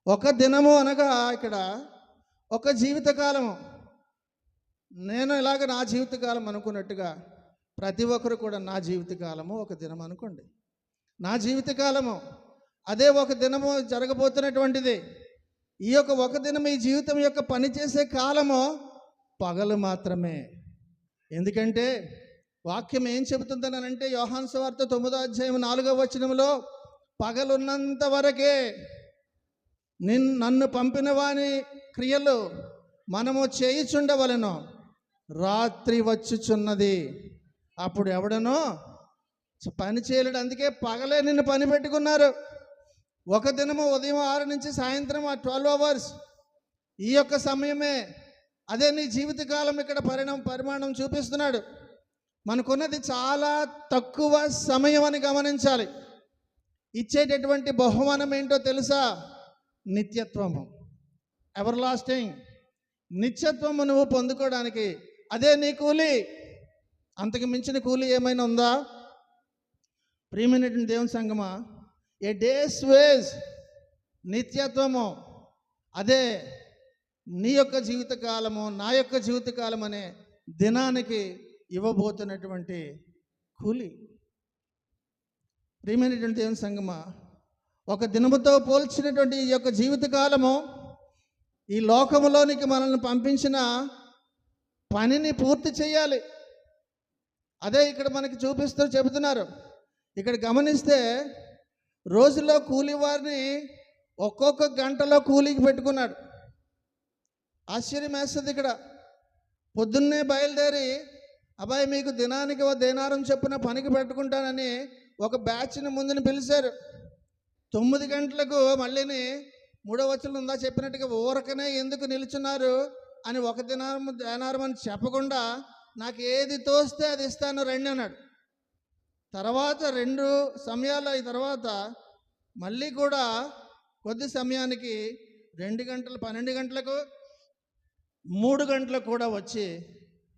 ఒక దినము అనగా ఇక్కడ ఒక జీవితకాలము. నేను ఇలాగ నా జీవితకాలం అనుకున్నట్టుగా ప్రతి ఒక్కరు కూడా నా జీవితకాలము ఒక దినం అనుకోండి. నా జీవితకాలము అదే ఒక దినము జరగబోతున్నటువంటిది. ఈ యొక్క ఒక దినం ఈ జీవితం యొక్క పనిచేసే కాలము పగలు మాత్రమే. ఎందుకంటే వాక్యం ఏం చెబుతుందనంటే యోహాను సువార్త 9వ అధ్యాయం 4వ వచనంలో పగలున్నంత వరకే నన్ను పంపిన వాని క్రియలు మనము చేయుచుండవలెను, రాత్రి వచ్చుచున్నది అప్పుడు ఎవడనో పని చేయలేడు. అందుకే పగలే నిన్ను పని పెట్టుకున్నారు. ఒక దినము ఉదయం 6 నుంచి సాయంత్రం 12 అవర్స్, ఈ యొక్క సమయమే. అదే నీ జీవితకాలం ఇక్కడ పరిమాణం చూపిస్తున్నాడు. మనకున్నది చాలా తక్కువ సమయం అని గమనించాలి. ఇచ్చేటటువంటి బహుమానం ఏంటో తెలుసా? నిత్యత్వము, ఎవర్ లాస్టింగ్ నిత్యత్వము నువ్వు పొందుకోవడానికి అదే నీ కూలి. అంతకు మించిన కూలి ఏమైనా ఉందా? ప్రియమైనటువంటి దేవుని సంగమా, ఏ డేస్ వేజ్ నిత్యత్వము అదే నీ యొక్క జీవితకాలము, నా యొక్క జీవితకాలం అనే దినానికి ఇవ్వబోతున్నటువంటి కూలి. ప్రియమైనటువంటి దేవుని సంగమా, ఒక దినముతో పోల్చినటువంటి ఈ యొక్క జీవితకాలము ఈ లోకములోనికి మనల్ని పంపించిన పనిని పూర్తి చేయాలి. అదే ఇక్కడ మనకి చెబుతున్నారు. ఇక్కడ గమనిస్తే రోజులో కూలి వారిని ఒక్కొక్క గంటలో కూలికి పెట్టుకున్నాడు. ఆశ్చర్యం వేస్తుంది. ఇక్కడ పొద్దున్నే బయలుదేరి అబ్బాయి మీకు దినానికి ఓ దేనారం చొప్పున పనికి పెట్టుకుంటానని ఒక బ్యాచ్ని ముందుని పిలిచారు. 9 గంటలకు మళ్ళీని 3వ వచనం ఉందా చెప్పినట్టుగా ఊరకనే ఎందుకు నిలుచున్నారు అని ఒక దేనారం అని చెప్పకుండా నాకు ఏది తోస్తే అది ఇస్తాను రండి అన్నాడు. తర్వాత 2 సమయాలు అయిన తర్వాత మళ్ళీ కూడా కొద్ది సమయానికి 2 గంటలు 12 గంటలకు 3 గంటలకు కూడా వచ్చి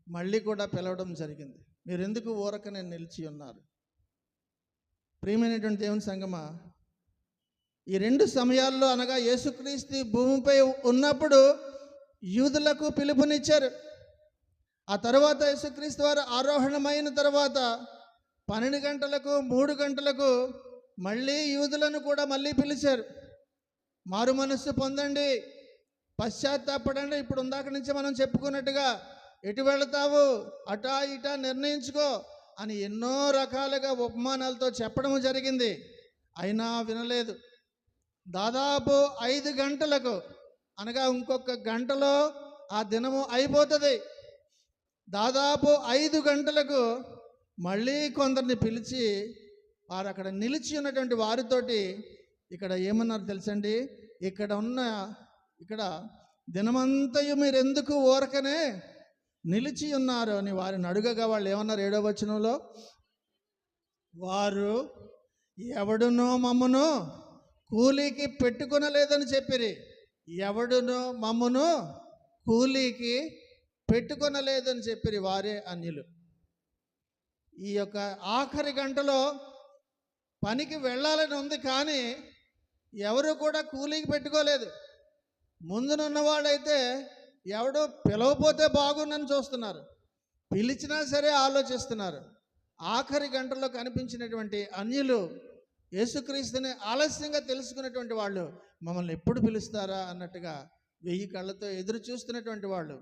మళ్ళీ కూడా పిలవడం జరిగింది. మీరు ఎందుకు ఊరకనే నిలిచి ఉన్నారు? ప్రియమైనటువంటి దేవుని సంగమా, ఈ 2 సమయాల్లో అనగా యేసుక్రీస్తు భూమిపై ఉన్నప్పుడు యూదులకు పిలుపునిచ్చారు. ఆ తర్వాత యేసుక్రీస్తు వారు ఆరోహణమైన తర్వాత 12 గంటలకు 3 గంటలకు మళ్ళీ యూదులను కూడా మళ్ళీ పిలిచారు. మారు మనస్సు పొందండి, పశ్చాత్తాపడండి. ఇప్పుడు ఉందాక నుంచి మనం చెప్పుకున్నట్టుగా ఎటు వెళతావు, అటా ఇటా నిర్ణయించుకో అని ఎన్నో రకాలుగా ఉపమానాలతో చెప్పడం జరిగింది. అయినా వినలేదు. దాదాపు 5 గంటలకు అనగా ఇంకొక గంటలో ఆ దినము అయిపోతుంది. దాదాపు 5 గంటలకు మళ్ళీ కొందరిని పిలిచి వారు అక్కడ నిలిచి ఉన్నటువంటి వారితోటి ఇక్కడ ఏమన్నారు తెలుసండి? ఇక్కడ దినమంతయు మీరు ఎందుకు ఊరకనే నిలిచి ఉన్నారు అని వారిని అడుగగా వాళ్ళు ఏమన్నారు? 7వ వచనంలో, వారు ఎవడునో మమ్మను కూలీకి పెట్టుకొనలేదని చెప్పిరి. ఎవడునో మమ్మను కూలీకి పెట్టుకొనలేదని చెప్పిరి వారే అన్యులు. ఈ యొక్క ఆఖరి గంటలో పనికి వెళ్ళాలని ఉంది, కానీ ఎవరు కూడా కూలీకి పెట్టుకోలేదు. ముందునున్నవాడైతే ఎవడో పిలవపోతే బాగుందని చూస్తున్నారు, పిలిచినా సరే ఆలోచిస్తున్నారు. ఆఖరి గంటలో కనిపించినటువంటి అన్యులు యేసుక్రీస్తుని ఆలస్యంగా తెలుసుకున్నటువంటి వాళ్ళు మమ్మల్ని ఎప్పుడు పిలుస్తారా అన్నట్టుగా 1000 కళ్ళతో ఎదురు చూస్తున్నటువంటి వాళ్ళు,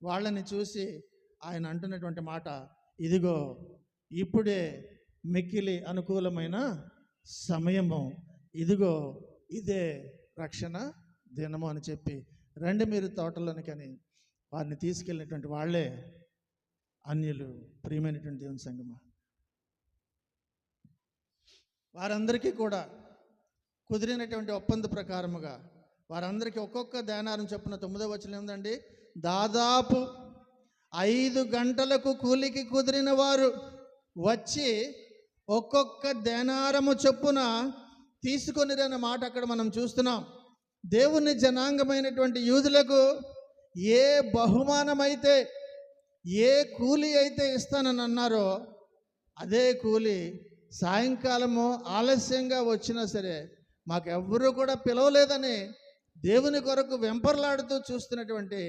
వాళ్ళని చూసి ఆయన అంటున్నటువంటి మాట, ఇదిగో ఇప్పుడే మిక్కిలి అనుకూలమైన సమయము, ఇదిగో ఇదే రక్షణ దినము అని చెప్పి రండి మీరు తోటలోనికి అని వారిని తీసుకెళ్ళినటువంటి వాళ్ళే అన్యులు. ప్రియమైనటువంటి దేవుని సంగమా, వారందరికీ కూడా కుదిరినటువంటి ఒప్పంద ప్రకారముగా వారందరికీ ఒక్కొక్క దేనారం చొప్పున 9వ వచనం ఉందండి. దాదాపు 5 గంటలకు కూలికి కుదిరిన వారు వచ్చి ఒక్కొక్క దేనారము చొప్పున తీసుకొనిరన్న మాట అక్కడ మనం చూస్తున్నాం. దేవుని జనాంగమైనటువంటి యూదులకు ఏ బహుమానమైతే, ఏ కూలి అయితే ఇస్తానని అన్నారో అదే కూలి సాయంకాలము ఆలస్యంగా వచ్చినా సరే మాకెవ్వరూ కూడా పిలవలేదని దేవుని కొరకు వెంపర్లాడుతూ చూస్తున్నటువంటి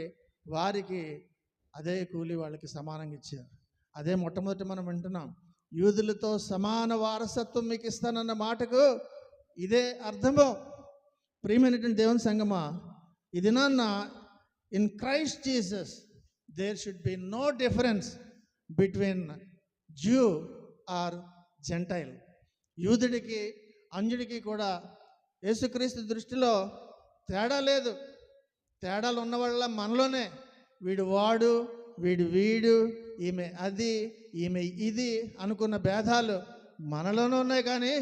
వారికి అదే కూలి వాళ్ళకి సమానంగా ఇచ్చారు. అదే మొట్టమొదటి మనం వింటున్నాం, యూదులతో సమాన వారసత్వం మీకు ఇస్తానన్న మాటకు ఇదే అర్థము. ప్రియమైనటువంటి దేవుని సంగమా, ఇది నాన్న in Christ Jesus there should be no difference between Jew or Gentile. యూదుడికి అన్యుడికి కూడా యేసుక్రీస్తు దృష్టిలో తేడా లేదు. తేడాలు ఉన్నవాళ్ళ మనలోనే వీడు వాడు, వీడు, ఈమె అది, ఈమె ఇది అనుకున్న భేదాలు మనలోనే ఉన్నాయి, కానీ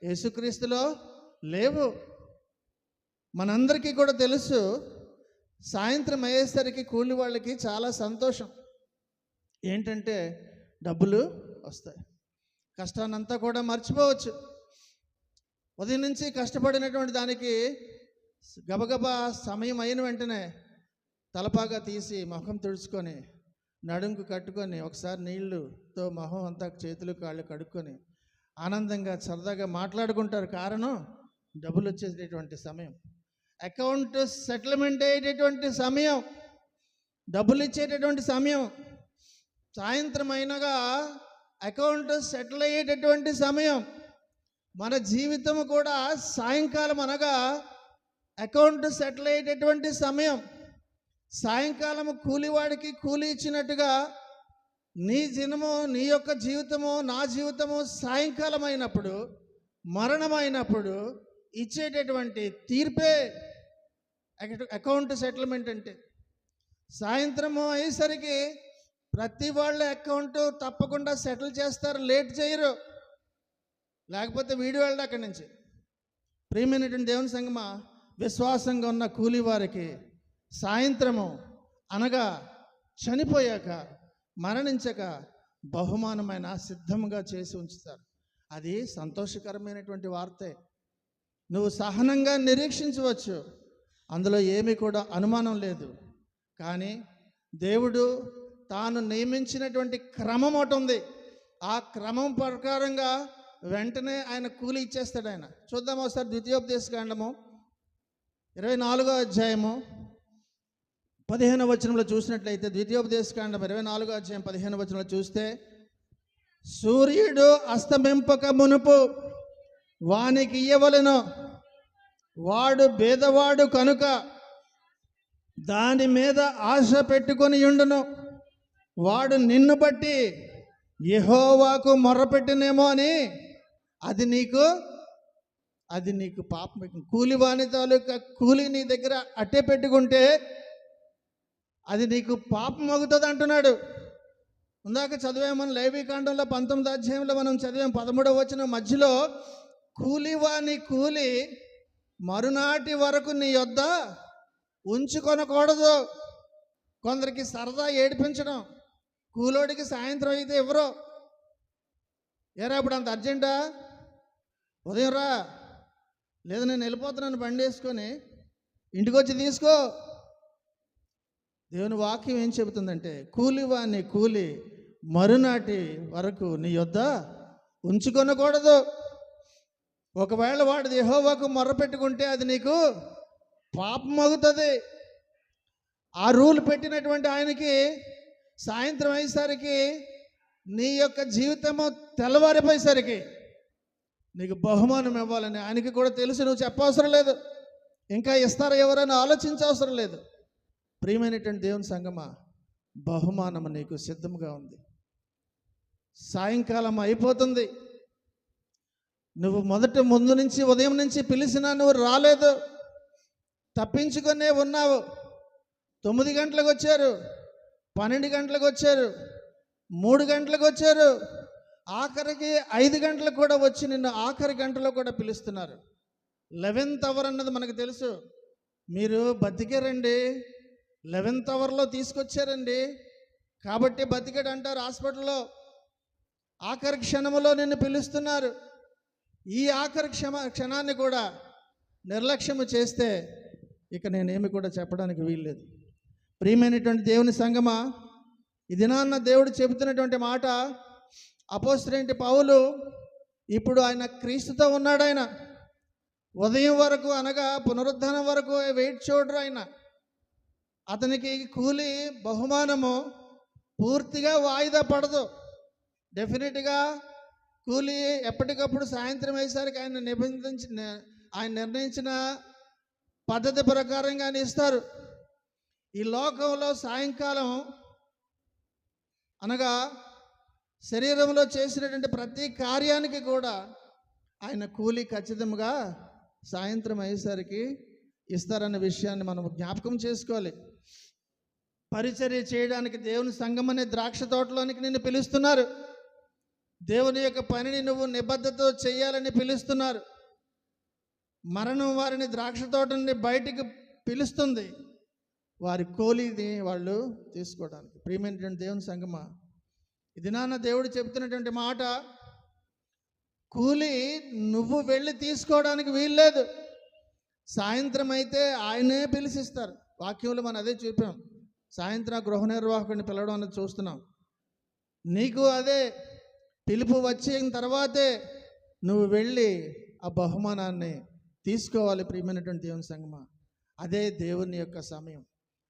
యేసుక్రీస్తులో లేవు. మనందరికీ కూడా తెలుసు, సాయంత్రం అయ్యేసరికి కూలి వాళ్ళకి చాలా సంతోషం. ఏంటంటే డబ్బులు వస్తాయి, కష్టాన్నంతా కూడా మర్చిపోవచ్చు. ఉదయం నుంచి కష్టపడినటువంటి దానికి గబగబా సమయం అయిన వెంటనే తలపాగా తీసి ముఖం తుడుచుకొని నడుంకు కట్టుకొని ఒకసారి నీళ్లుతో మొహం అంతా చేతులు కాళ్ళు కడుక్కొని ఆనందంగా సరదాగా మాట్లాడుకుంటారు. కారణం డబ్బులు వచ్చేటటువంటి సమయం, అకౌంట్ సెటిల్మెంట్ అయ్యేటటువంటి సమయం, డబ్బులు ఇచ్చేటటువంటి సమయం. సాయంత్రం అయినగా అకౌంట్ సెటిల్ అయ్యేటటువంటి సమయం. మన జీవితం కూడా సాయంకాలం అనగా అకౌంట్ సెటిల్ అయ్యేటటువంటి సమయం. సాయంకాలం కూలివాడికి కూలి ఇచ్చినట్టుగా నీ దినము, నీ యొక్క జీవితము, నా జీవితము సాయంకాలం అయినప్పుడు, మరణమైనప్పుడు ఇచ్చేటటువంటి తీర్పే అకౌంట్ సెటిల్మెంట్ అంటే. సాయంత్రము అయ్యేసరికి ప్రతి వాళ్ళ అకౌంట్ తప్పకుండా సెటిల్ చేస్తారు, లేట్ చేయరు, లేకపోతే వీడి వెళ్ళడు అక్కడి నుంచి. ప్రియమైనటువంటి దేవుని సంగమా, విశ్వాసంగా ఉన్న కూలి వారికి సాయంత్రము అనగా చనిపోయాక, మరణించక బహుమానమైన సిద్ధంగా చేసి ఉంచుతారు. అది సంతోషకరమైనటువంటి వార్తే. నువ్వు సహనంగా నిరీక్షించవచ్చు, అందులో ఏమీ కూడా అనుమానం లేదు. కానీ దేవుడు తాను నియమించినటువంటి క్రమం ఒకటి ఉంది. ఆ క్రమం ప్రకారంగా వెంటనే ఆయన కూలి ఇచ్చేస్తాడు. ఆయన చూద్దాం ఒకసారి ద్వితీయోపదేశకాండము 24వ అధ్యాయము 15వ వచనంలో చూసినట్లయితే, ద్వితీయోపదేశకాండం 24వ అధ్యాయం 15వ వచనంలో చూస్తే, సూర్యుడు అస్తమింపక మునుపు వానికి ఇయ్యవలెను, వాడు బేదవాడు కనుక దాని మీద ఆశ పెట్టుకొని ఉండును, వాడు నిన్ను బట్టి యెహోవాకు మొర్రపెట్టినేమో అని అది నీకు పాపం. కూలివాని తాలూకా కూలి నీ దగ్గర అట్టే పెట్టుకుంటే అది నీకు పాపం అవుతుంది అంటున్నాడు. ఇందాక చదివామని లేవీకాండంలో 19వ అధ్యాయంలో మనం చదివాం 13వ వచనం మధ్యలో, కూలివాని కూలి మరునాటి వరకు నీ యొద్ద ఉంచుకొనకూడదు. కొందరికి సరదా ఏడిపించడం, కూలోడికి సాయంత్రం అయితే ఎవరో, ఏరా ఇప్పుడు అంత అర్జెంటా, ఉదయం రా, లేదా నేను వెళ్ళిపోతున్నాను బండి వేసుకొని, ఇంటికి వచ్చి తీసుకో. దేవుని వాక్యం ఏం చెబుతుందంటే, కూలివాని కూలి మరునాటి వరకు నీ యొద్ద ఉంచుకొనకూడదు. ఒకవేళ వాడు యెహోవాకు మొర్రపెట్టుకుంటే అది నీకు పాపం అవుతుంది. ఆ రూల్ పెట్టినటువంటి ఆయనకి సాయంత్రం అయ్యేసరికి నీ యొక్క జీవితము తెల్లవారిపోయేసరికి నీకు బహుమానం ఇవ్వాలని ఆయనకి కూడా తెలుసు. నువ్వు చెప్పవసరం లేదు, ఇంకా ఇస్తారా ఎవరైనా ఆలోచించవసరం లేదు. ప్రియమైనటువంటి దేవుని సంగమా, బహుమానము నీకు సిద్ధంగా ఉంది. సాయంకాలం అయిపోతుంది, నువ్వు ముందు నుంచి ఉదయం నుంచి పిలిచినా నువ్వు రాలేదు. తప్పించుకునే ఉన్నావు. 9 గంటలకు వచ్చారు, 12 గంటలకు వచ్చారు, 3 గంటలకు వచ్చారు, ఆఖరికి 5 గంటలకు కూడా వచ్చి నిన్ను ఆఖరి గంటలో కూడా పిలుస్తున్నారు. 11th అవర్ అన్నది మనకు తెలుసు. మీరు బతికారండి, 11th అవర్లో తీసుకొచ్చారండి, కాబట్టి బతికాడు అంటారు హాస్పిటల్లో. ఆఖరి క్షణములో నిన్ను పిలుస్తున్నారు. ఈ ఆఖరి క్షణాన్ని కూడా నిర్లక్ష్యము చేస్తే ఇక నేనేమి కూడా చెప్పడానికి వీల్లేదు. ప్రియమైనటువంటి దేవుని సంగమా, ఈ దినాన్న దేవుడు చెబుతున్నటువంటి మాట, అపోస్తలుడైన పౌలు ఇప్పుడు ఆయన క్రీస్తుతో ఉన్నాడు. ఆయన ఉదయం వరకు అనగా పునరుద్ధానం వరకు వెయిట్ చూడరు. ఆయన అతనికి కూలి బహుమానము పూర్తిగా వాయిదా పడదు. డెఫినెట్గా కూలి ఎప్పటికప్పుడు సాయంత్రం అయ్యేసరికి ఆయన నిర్ణయించిన పద్ధతి ప్రకారంగా ఆయన ఇస్తారు. ఈ లోకంలో సాయంకాలం అనగా శరీరంలో చేసినటువంటి ప్రతి కార్యానికి కూడా ఆయన కూలి ఖచ్చితంగా సాయంత్రం అయ్యేసరికి ఇస్తారన్న విషయాన్ని మనం జ్ఞాపకం చేసుకోవాలి. పరిచర్య చేయడానికి దేవుని సంఘం అనే ద్రాక్ష తోటలోనికి నిన్ను పిలుస్తున్నారు. దేవుని యొక్క పనిని నువ్వు నిబద్ధతతో చేయాలని పిలుస్తున్నారు. మరణం వారిని ద్రాక్ష తోట నుండి బయటికి పిలుస్తుంది, వారి కూలీని వాళ్ళు తీసుకోవడానికి. ప్రియమైనటువంటి దేవుని సంఘమా, ఇది నాన్న దేవుడు చెబుతున్నటువంటి మాట, కూలి నువ్వు వెళ్ళి తీసుకోవడానికి వీల్లేదు. సాయంత్రం అయితే ఆయనే పిలిచిస్తారు. వాక్యంలో మనం అదే చూపాం. సాయంత్రం గృహ నిర్వాహకుడిని పిలవడం అన్నది చూస్తున్నాం. నీకు అదే పిలుపు వచ్చిన తర్వాతే నువ్వు వెళ్ళి ఆ బహుమానాన్ని తీసుకోవాలి. ప్రియమైనటువంటి దేవుని సంగమా, అదే దేవుని యొక్క సమయం.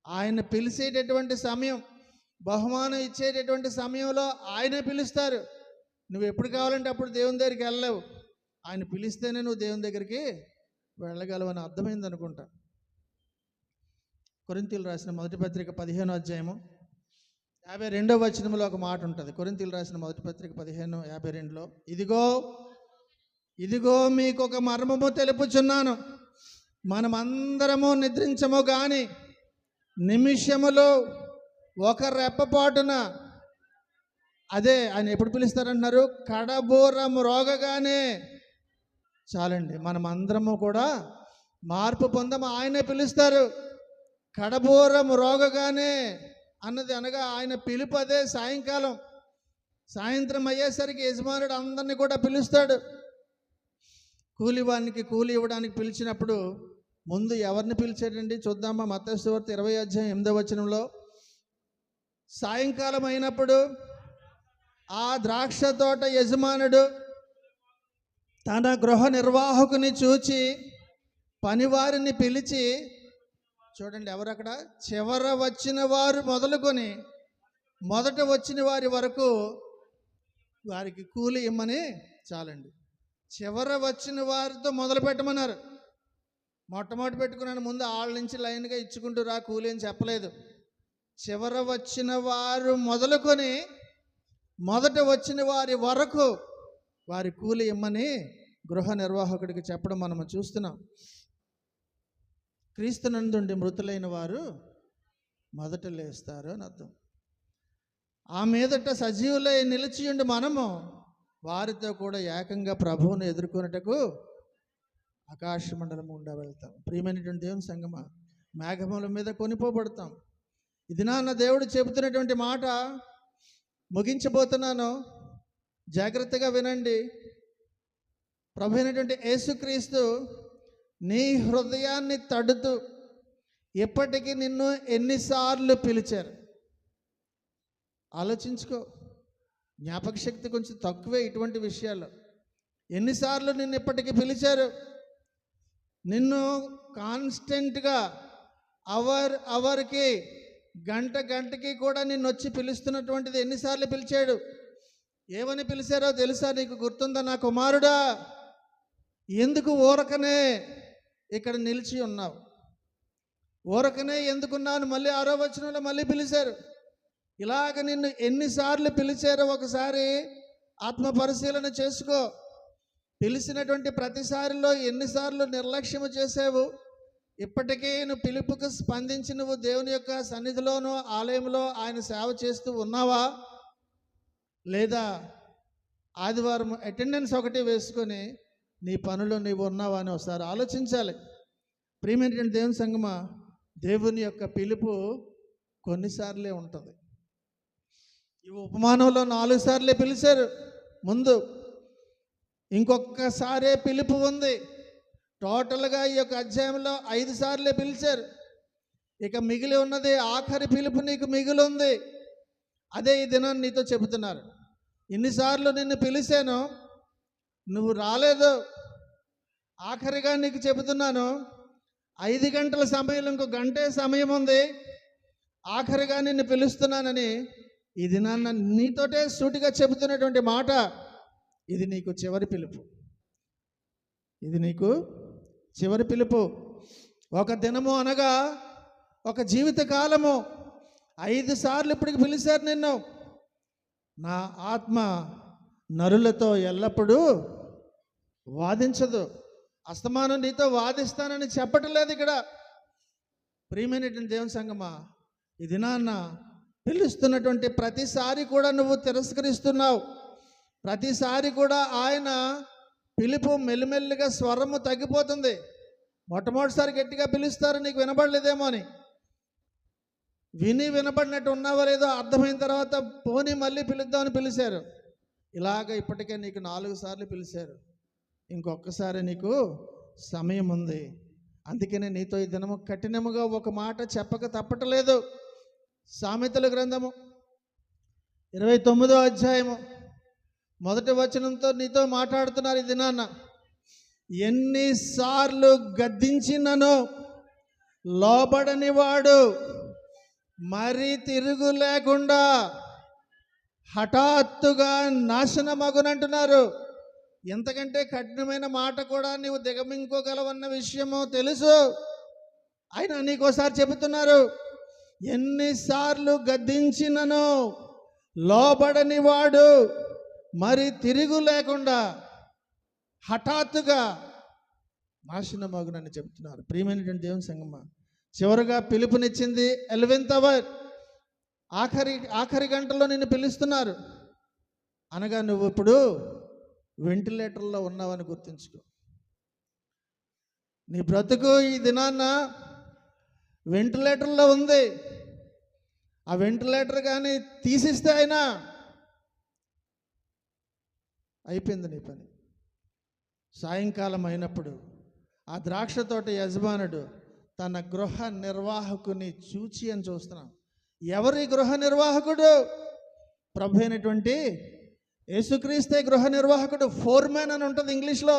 ఆయన పిలిచేటటువంటి సమయం, బహుమానం ఇచ్చేటటువంటి సమయంలో ఆయనే పిలుస్తారు. నువ్వు ఎప్పుడు కావాలంటే అప్పుడు దేవుని దగ్గరికి వెళ్ళలేవు. ఆయన పిలిస్తేనే నువ్వు దేవుని దగ్గరికి వెళ్ళగలవు అని అర్థమైంది అనుకుంటా. కొరింథీయులు రాసిన మొదటి పత్రిక 15వ అధ్యాయము 52వ వచనంలో ఒక మాట ఉంటుంది. కొరింథీయులు రాసిన మొదటి పత్రిక 15:52లో, ఇదిగో మీకు ఒక మర్మము తెలుపుచున్నాను, మనమందరము నిద్రించము గాని నిమిషములో ఒక రెప్పపాటున, అదే ఆయన ఎప్పుడు పిలుస్తారంటున్నారు, కడబూర మ్రోగగానే చాలండి, మనం అందరము కూడా మార్పు పొందము. ఆయనే పిలుస్తారు. కడబూర మ్రోగగానే అన్నది అనగా ఆయన పిలుపు అదే. సాయంత్రం అయ్యేసరికి యజమానుడు అందరినీ కూడా పిలుస్తాడు. కూలివానికి కూలి ఇవ్వడానికి పిలిచినప్పుడు ముందు ఎవరిని పిలిచాడండి చూద్దామా? మత్తయి సువార్త 20:8 సాయంకాలం అయినప్పుడు ఆ ద్రాక్ష తోట యజమానుడు తన గృహ నిర్వాహకుని చూచి పనివారిని పిలిచి, చూడండి ఎవరు అక్కడ, చివర వచ్చిన వారు మొదలుకొని మొదట వచ్చిన వారి వరకు వారికి కూలి ఇమ్మని చాలండి. చివర వచ్చిన వారితో మొదలు పెట్టమన్నారు. మొట్టమొదటి పెట్టుకున్నాను, ముందు వాళ్ళ నుంచి లైన్గా ఇచ్చుకుంటూ రా కూలి అని చెప్పలేదు. చివర వచ్చిన వారు మొదలుకొని మొదట వచ్చిన వారి వరకు వారి కూలి ఇమ్మని గృహ నిర్వాహకుడికి చెప్పడం మనం చూస్తున్నాం. క్రీస్తునందుండి మృతులైన వారు మొదట లేస్తారు అని అర్థం. ఆ మీదట సజీవులై నిలిచియుండి మనము వారితో కూడా ఏకంగా ప్రభువును ఎదుర్కొనేటకు ఆకాశ మండలం గుండా వెళ్తాం. ప్రియమైనటువంటి దేవుని సంగమా, మేఘముల మీద కొనిపోబడతాం. ఇది నాన్న దేవుడు చెబుతున్నటువంటి మాట. ముగించబోతున్నాను, జాగ్రత్తగా వినండి. ప్రభు అయినటువంటి యేసుక్రీస్తు నీ హృదయాన్ని తడుతూ ఎప్పటికీ నిన్ను ఎన్నిసార్లు పిలిచారు ఆలోచించుకో. జ్ఞాపక శక్తి కొంచెం తక్కువే ఇటువంటి విషయాల్లో. ఎన్నిసార్లు నిన్ను ఇప్పటికీ పిలిచారు? నిన్ను కాన్స్టెంట్గా అవర్కి గంటకి కూడా నిన్ను వచ్చి పిలుస్తున్నటువంటిది ఎన్నిసార్లు పిలిచాడు? ఏమని పిలిచారో తెలుసా? నీకు గుర్తుందా? నా కుమారుడా, ఎందుకు ఊరకనే ఇక్కడ నిలిచి ఉన్నావు? ఊరకనే ఎందుకున్నాను? మళ్ళీ 6వ వచనంలో మళ్ళీ పిలిచారు. ఇలాగ నిన్ను ఎన్నిసార్లు పిలిచారో ఒకసారి ఆత్మ పరిశీలన చేసుకో. పిలిచినటువంటి ప్రతిసారిలో ఎన్నిసార్లు నిర్లక్ష్యము చేసావు, ఇప్పటికీ నువ్వు పిలుపుకు స్పందించి నువ్వు దేవుని యొక్క సన్నిధిలోనూ ఆలయంలో ఆయన సేవ చేస్తూ ఉన్నావా? లేదా ఆదివారం అటెండెన్స్ ఒకటి వేసుకొని నీ పనులు నీవు ఉన్నావా అని ఒకసారి ఆలోచించాలి. ప్రియమైనటువంటి దేవుని సంగమా, దేవుని యొక్క పిలుపు కొన్నిసార్లే ఉంటుంది. ఈ ఉపమానంలో 4 సార్లే పిలిచారు ముందు, ఇంకొకసారే పిలుపు ఉంది. టోటల్గా ఈ యొక్క అధ్యాయంలో 5 సార్లే పిలిచారు. ఇక మిగిలి ఉన్నది ఆఖరి పిలుపు నీకు మిగిలి ఉంది. అదే ఈ దినాన్ని నీతో చెబుతున్నారు. ఇన్నిసార్లు నిన్ను పిలిచాను, నువ్వు రాలేదు. ఆఖరిగా నీకు చెబుతున్నాను, 5 గంటల సమయంలో ఇంకో గంటే సమయం ఉంది, ఆఖరిగా నిన్ను పిలుస్తున్నానని ఈ దినాన్న నీతోటే సూటిగా చెబుతున్నటువంటి మాట. ఇది నీకు చివరి పిలుపు. ఇది నీకు చివరి పిలుపు. ఒక దినము అనగా ఒక జీవిత కాలము. 5 సార్లు ఇప్పటికి పిలిచారు నిన్ను. నా ఆత్మ నరులతో ఎల్లప్పుడూ వాదించదు. అస్తమానం నీతో వాదిస్తానని చెప్పటం లేదు ఇక్కడ. ప్రియమైనటువంటి దేవుని సంగమా, ఈ దినాన్న పిలుస్తున్నటువంటి ప్రతిసారి కూడా నువ్వు తిరస్కరిస్తున్నావు. ప్రతిసారి కూడా ఆయన పిలుపు మెల్లిమెల్లిగా స్వరము తగ్గిపోతుంది. మొట్టమొదటిసారి గట్టిగా పిలుస్తారు, నీకు వినబడలేదేమో అని. విని వినబడినట్టు ఉన్నావో లేదో అర్థమైన తర్వాత పోనీ మళ్ళీ పిలుద్దామని పిలిచారు. ఇలాగ ఇప్పటికే నీకు 4 సార్లు పిలిచారు. ఇంకొకసారి నీకు సమయం ఉంది. అందుకనే నీతో ఈ దినము కఠినముగా ఒక మాట చెప్పక తప్పటలేదు. సామెతల గ్రంథము 29వ అధ్యాయము 1వ వచనంతో నీతో మాట్లాడుతున్నారు ఈ దినాన్న. ఎన్నిసార్లు గద్దించినను లోబడని వాడు మరి తిరుగు లేకుండా హఠాత్తుగా నాశనమగునంటున్నారు. ఎంతకంటే కఠినమైన మాట కూడా నీవు దిగమింకోగలవన్న విషయము తెలుసు. అయినా నీకోసారి చెబుతున్నారు, ఎన్నిసార్లు గద్దించినను లోబడని వాడు మరి తిరుగు లేకుండా హఠాత్తుగా నాశనమగునని చెబుతున్నారు. ప్రియమైనటువంటి దేవుని సంగమా, చివరిగా పిలుపునిచ్చింది 11th hour, ఆఖరి గంటలో నిన్ను పిలుస్తున్నారు. అనగా నువ్వు ఇప్పుడు వెంటిలేటర్లో ఉన్నావని గుర్తుంచుకో. నీ బ్రతుకు ఈ దినాన్న వెంటిలేటర్లో ఉంది. ఆ వెంటిలేటర్ కానీ తీసిస్తే అయినా అయిపోయింది నీ పని. సాయంకాలం అయినప్పుడు ఆ ద్రాక్ష తోట యజమానుడు తన గృహ నిర్వాహకుని చూచి అని చూస్తున్నాం. ఎవరి గృహ నిర్వాహకుడు? ప్రభు అయినటువంటి యేసుక్రీస్తే గృహ నిర్వాహకుడు. ఫోర్మ్యాన్ అని ఉంటుంది ఇంగ్లీష్లో.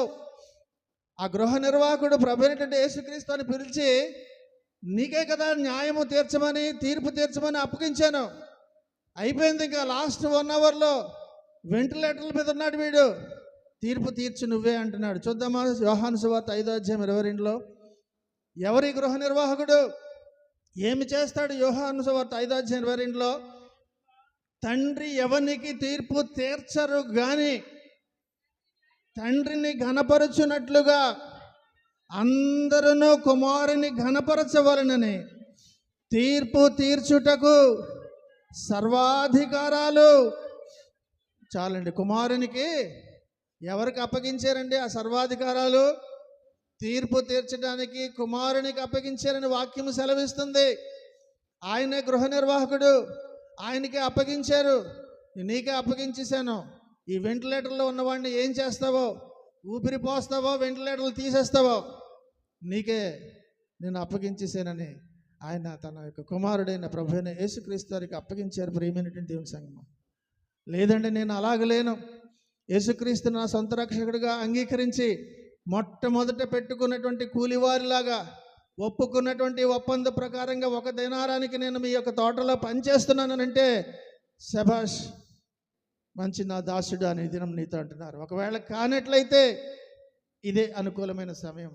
ఆ గృహ నిర్వాహకుడు ప్రభు అయినటువంటి యేసుక్రీస్తు అని పిలిచి, నీకే కదా న్యాయము తీర్చమని తీర్పు తీర్చమని అప్పగించాను, అయిపోయింది, ఇంకా లాస్ట్ 1 hourలో వెంటిలేటర్ల మీద ఉన్నాడు వీడు, తీర్పు తీర్చు నువ్వే అంటున్నాడు. చూద్దామా యోహాను సువార్త 5వ అధ్యాయం 22లో. ఎవరి గృహ నిర్వాహకుడు? ఏమి చేస్తాడు? యోహాను సువార్త 5వ అధ్యాయం 22లో, తండ్రి ఎవనికి తీర్పు తీర్చరు గాని తండ్రిని ఘనపరచునట్లుగా అందరూ కుమారుని ఘనపరచవలనని తీర్పు తీర్చుటకు సర్వాధికారాలు. చాలండి, కుమారునికి ఎవరికి అప్పగించారండి ఆ సర్వాధికారాలు? తీర్పు తీర్చడానికి కుమారునికి అప్పగించారని వాక్యం సెలవిస్తుంది. ఆయనే గృహ నిర్వాహకుడు, ఆయనకే అప్పగించారు. నీకే అప్పగించేశాను. ఈ వెంటిలేటర్లో ఉన్నవాడిని ఏం చేస్తావో, ఊపిరి పోస్తావో, వెంటిలేటర్లు తీసేస్తావో, నీకే నేను అప్పగించేశానని ఆయన తన యొక్క కుమారుడైన ప్రభువైన యేసుక్రీస్తు వారికి అప్పగించారు. ప్రియమైనటువంటి దేవుని సంగమం, లేదంటే నేను అలాగలేను. యేసుక్రీస్తు నా సొంత రక్షకుడిగా అంగీకరించి మొట్టమొదట పెట్టుకున్నటువంటి కూలివారిలాగా ఒప్పుకున్నటువంటి ఒప్పంద ప్రకారంగా 1 దినారానికి నేను మీ యొక్క తోటలో పనిచేస్తున్నానంటే శభాష్, మంచి నా దాసుడు అనే దినం నీతో అంటున్నారు. ఒకవేళ కానట్లయితే ఇదే అనుకూలమైన సమయం.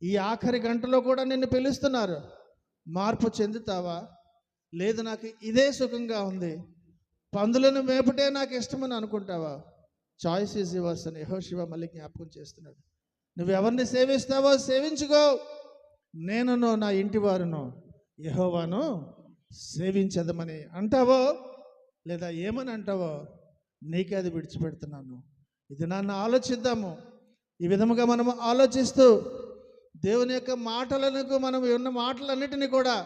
ఈ ఆఖరి గంటలో కూడా నిన్ను పిలుస్తున్నారు. మార్పు చెందుతావా? లేదు నాకు ఇదే సుఖంగా ఉంది, పందులను మేపుటే నాకు ఇష్టమని అనుకుంటావా? చాయిస్ ఈజ్ యువర్స్ అని యెహోషువ మళ్ళీ జ్ఞాపకం చేస్తున్నాడు. నువ్వు ఎవరిని సేవిస్తావో సేవించుకో. నేనును నా ఇంటి వారును యెహోవాను సేవించదమని అంటావో లేదా ఏమని అంటావో నీకే అది విడిచిపెడుతున్నాను. ఇది నన్ను ఆలోచిద్దాము. ఈ విధముగా మనము ఆలోచిస్తూ దేవుని యొక్క మాటలకు మనం ఉన్న మాటలన్నిటినీ కూడా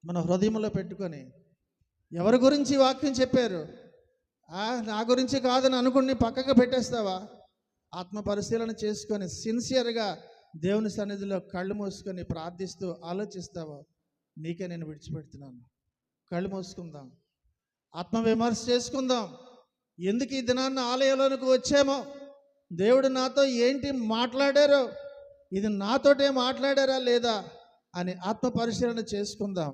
మన హృదయంలో పెట్టుకొని, ఎవరి గురించి వాక్యం చెప్పారు, నా గురించి కాదని అనుకుని పక్కకు పెట్టేస్తావా? ఆత్మ పరిశీలన చేసుకొని సిన్సియర్గా దేవుని సన్నిధిలో కళ్ళు మూసుకొని ప్రార్థిస్తూ ఆలోచిస్తావా? నీకే నేను విడిచిపెడుతున్నాను. కళ్ళు మూసుకుందాం, ఆత్మ విమర్శ చేసుకుందాం. ఎందుకు ఈ దినాన్ని ఆలయంలోనికి వచ్చామో, దేవుడు నాతో ఏంటి మాట్లాడారో, ఇది నాతోటే మాట్లాడారా లేదా అని ఆత్మ పరిశీలన చేసుకుందాం.